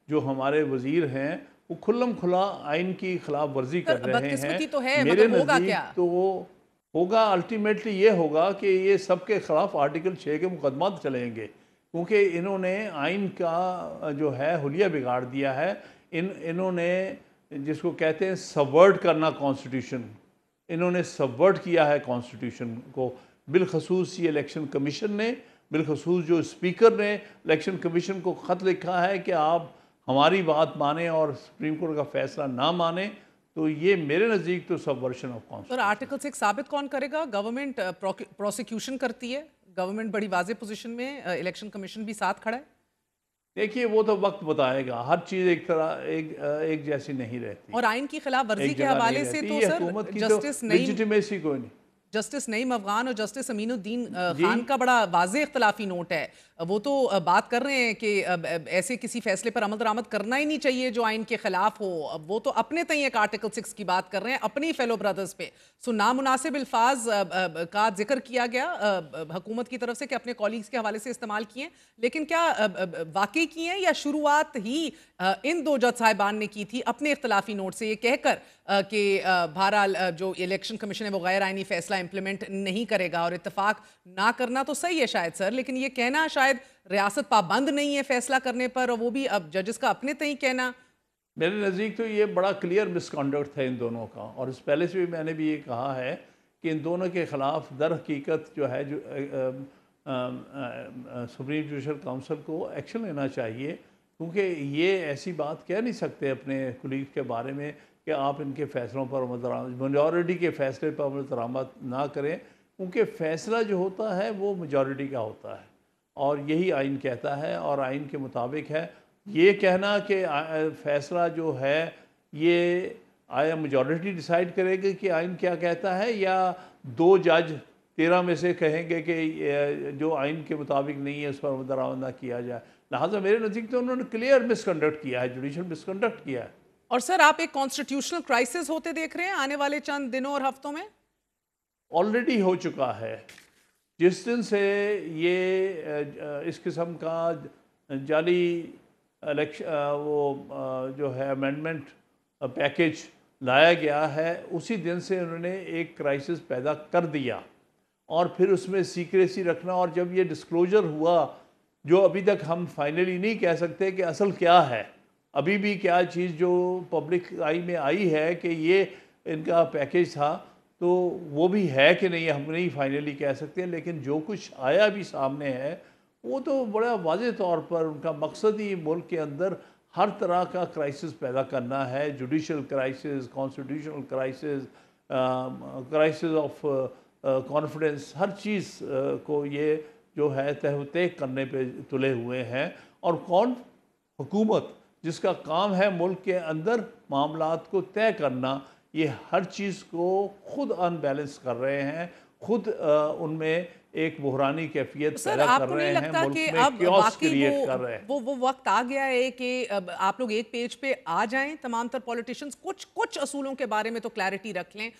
जो हमारे वज़ीर हैं, वो खुल्लम खुला आइन की खिलाफ वर्जी कर रहे हैं। तो है, मेरे होगा क्या? तो होगा अल्टीमेटली ये होगा कि ये सबके खिलाफ आर्टिकल 6 के मुकदमा चलेंगे क्योंकि इन्होंने आइन का जो है हुलिया बिगाड़ दिया है। इन्होंने जिसको कहते हैं सबवर्ट करना कॉन्स्टिट्यूशन, इन्होंने सबवर्ट किया है कॉन्स्टिट्यूशन को। बिलखसूस ये इलेक्शन कमीशन ने, बिलखसूस जो स्पीकर ने इलेक्शन कमीशन को ख़त लिखा है कि आप हमारी बात माने और सुप्रीम कोर्ट का फैसला ना माने, तो ये मेरे नज़दीक तो सबवर्शन ऑफ कॉन्स्टिट्यूशन। और आर्टिकल 6 साबित कौन करेगा? गवर्नमेंट प्रोसिक्यूशन करती है, गवर्नमेंट बड़ी वाज़ेह पोजीशन में, इलेक्शन कमीशन भी साथ खड़ा है। देखिए वो तो वक्त बताएगा, हर चीज़ एक जैसी नहीं रहती और आइन की खिलाफ वर्जी के हवाले से तो सर जस्टिस लेजिटिमेसी कोई नहीं। जस्टिस नईम अफगान और जस्टिस अमीनुद्दीन खान का बड़ा वाज़ेह इख्तलाफी नोट है। वो तो बात कर रहे हैं कि ऐसे किसी फैसले पर अमल दरामद करना ही नहीं चाहिए जो आइन के खिलाफ हो। वो तो अपने तय एक आर्टिकल 6 की बात कर रहे हैं अपनी फेलो ब्रदर्स पे। सो नामुनासिब अल्फाज का जिक्र किया गया हुकूमत की तरफ से कि अपने कॉलीग्स के हवाले से इस्तेमाल किए, लेकिन क्या वाकई किए हैं या शुरुआत ही इन दो जज साहिबान ने की थी अपने इख्तलाफी नोट से ये कहकर कि बहरहाल जो इलेक्शन कमीशन है वो गैर आइनी फैसला इम्प्लीमेंट नहीं करेगा। और इत्तेफाक ना करना तो सही है शायद सर, लेकिन ये कहना शायद रियासत पाबंद नहीं है फैसला करने पर, और वो भी अब जजेस का अपने तय कहना। मेरे नज़दीक तो ये बड़ा क्लियर मिसकंडक्ट था इन दोनों का, और इस पहले से भी मैंने भी ये कहा है कि इन दोनों के ख़िलाफ़ दर हकीकत जो है जो सुप्रीम जुडिशल काउंसिल को एक्शन लेना चाहिए, क्योंकि ये ऐसी बात कह नहीं सकते अपने कुलीग के बारे में कि आप इनके फ़ैसलों पर अमल दरामद, मेजॉरिटी के फ़ैसले पर अमल दरामद ना करें, क्योंकि फ़ैसला जो होता है वो मेजॉरिटी का होता है और यही आइन कहता है और आइन के मुताबिक है। ये कहना कि फ़ैसला जो है ये आया मेजॉरिटी डिसाइड करेगी कि आइन क्या कहता है, या 2 जज 13 में से कहेंगे कि जो आइन के मुताबिक नहीं है उस पर अमल दरामद ना किया जाए। लिहाजा मेरे नज़दीक तो उन्होंने क्लियर मिसकंडक्ट किया है, जुडिशल मिसकंडक्ट किया है। और सर, आप एक कॉन्स्टिट्यूशनल क्राइसिस होते देख रहे हैं आने वाले चंद दिनों और हफ्तों में? ऑलरेडी हो चुका है। जिस दिन से ये इस किस्म का जाली जो है अमेंडमेंट पैकेज लाया गया है, उसी दिन से उन्होंने एक क्राइसिस पैदा कर दिया और फिर उसमें सीक्रेसी रखना, और जब ये डिस्क्लोजर हुआ जो अभी तक हम फाइनली नहीं कह सकते कि असल क्या है, अभी भी क्या चीज़ जो पब्लिक आई में आई है कि ये इनका पैकेज था, तो वो भी है कि नहीं हम नहीं फाइनली कह सकते। लेकिन जो कुछ आया भी सामने है वो तो बड़ा वाज़े तौर पर उनका मकसद ही मुल्क के अंदर हर तरह का क्राइसिस पैदा करना है, judicial crisis, constitutional crisis, crisis of confidence, हर चीज़ को ये जो है तहतेक करने पे तुले हुए हैं। और कौन हुकूमत जिसका काम है मुल्क के अंदर मामलात को तय करना, ये हर चीज़ को खुद अनबैलेंस कर रहे हैं, खुद उनमें एक बुहरानी कैफियत पैदा कर रहे हैं, मुल्क में क्योस क्रिएट कर रहे हैं। वो वक्त आ गया है कि आप लोग एक पेज पे आ जाएं, तमाम तर पॉलिटिशियंस कुछ असूलों के बारे में तो क्लैरिटी रख लें।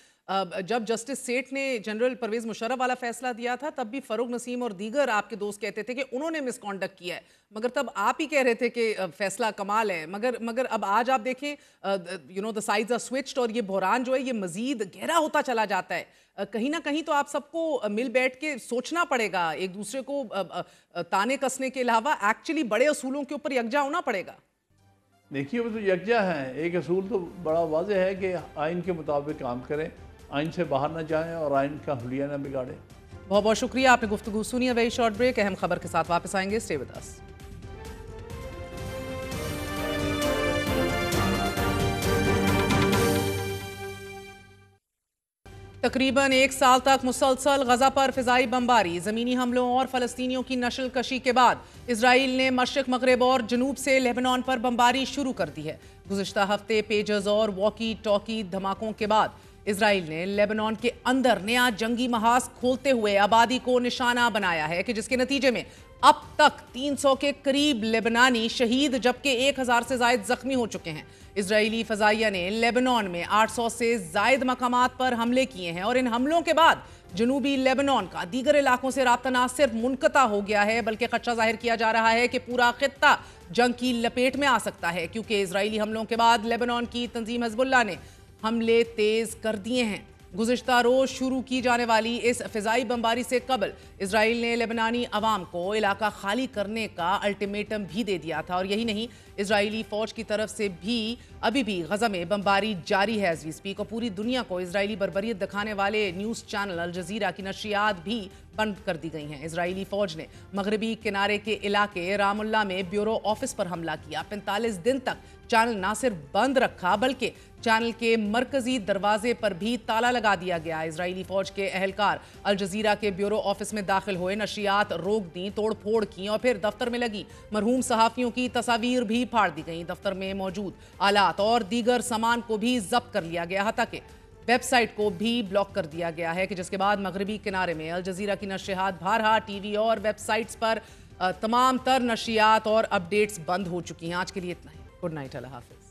जब जस्टिस सेठ ने जनरल परवेज़ मुशर्रफ वाला फैसला दिया था, तब भी फ़रूक नसीम और दीगर आपके दोस्त कहते थे कि उन्होंने मिसकॉन्डक्ट किया है, मगर तब आप ही कह रहे थे कि फैसला कमाल है। मगर अब आज आप देखें, द साइड्स आर स्विच्ड, और ये बहरान जो है ये मज़ीद गहरा होता चला जाता है। कहीं ना कहीं तो आप सबको मिल बैठ के सोचना पड़ेगा, एक दूसरे को ताने कसने के अलावा एक्चुअली बड़े असूलों के ऊपर यकजा होना पड़ेगा। देखिए, वो तो यकजा हैं। एक असूल तो बड़ा वाज़ेह है कि आइन के मुताबिक काम करें, आइन से बाहर ना जाएं और आइन का हुलिया ना बिगाड़ें। बहुत बहुत शुक्रिया, आपने गुफ्तगू सुनी। वेरी शॉर्ट ब्रेक, अहम खबर के साथ वापस आएंगे। Stay with us. तकरीबन 1 साल तक मुसलसल गजा पर फिजाई बमबारी, ज़मीनी हमलों और फ़लस्तीनियों की नस्ल कशी के बाद इसराइल ने मशरिक मगरब और जनूब से लेबनान पर बमबारी शुरू कर दी है। गुज़िश्ता हफ्ते पेजर्स और वॉकी टॉकी धमाकों के बाद इसराइल ने लेबनान के अंदर नया जंगी महाज खोलते हुए आबादी को निशाना बनाया है, कि जिसके नतीजे में अब तक 300 के करीब लेबनानी शहीद जबकि 1000 से ज्यादा जख्मी हो चुके हैं। इजरायली फजाइया ने लेबनान में 800 से ज्यादा मकामात पर हमले किए हैं और इन हमलों के बाद जनूबी लेबनान का दीगर इलाकों से राब्ता न सिर्फ मुनक़ता हो गया है, बल्कि खदशा जाहिर किया जा रहा है कि पूरा खित्ता जंग की लपेट में आ सकता है, क्योंकि इजरायली हमलों के बाद लेबनान की तंजीम हिज़्बुल्लाह ने हमले तेज कर दिए हैं। गुज़िश्ता रोज शुरू की जाने वाली इस फिजाई बमबारी से कबल इसराइल ने लेबनानी अवाम को इलाका खाली करने का अल्टीमेटम भी दे दिया था। और यही नहीं, इसराइली फौज की तरफ से भी अभी भी गजा में बमबारी जारी है एज़ वी स्पीक, और पूरी दुनिया को इसराइली बर्बरियत दिखाने वाले न्यूज़ चैनल अल जज़ीरा की नशरियात भी बंद कर दी गई हैं। इसराइली फौज ने मगरबी किनारे के इलाके रामुल्ला में ब्यूरो ऑफिस पर हमला किया। 45 दिन तक चैनल ना सिर्फ बंद रखा, बल्कि चैनल के मरकजी दरवाजे पर भी ताला लगा दिया गया। इजरायली फौज के अहलकार अल जज़ीरा के ब्यूरो ऑफिस में दाखिल हुए, नशरियात रोक दी, तोड़ फोड़ की और फिर दफ्तर में लगी मरहूम सहाफ़ियों की तस्वीर भी फाड़ दी गई। दफ्तर में मौजूद आलात और दीगर सामान को भी जब्त कर लिया गया, हत्ता कि वेबसाइट को भी ब्लॉक कर दिया गया है, कि जिसके बाद मगरबी किनारे में अल जज़ीरा की नशरियात बारहा टीवी और वेबसाइट्स पर तमाम तर नशरियात और अपडेट्स बंद हो चुकी हैं। आज के लिए इतना ही। गुड नाइट, अल्लाह हाफ़िज़।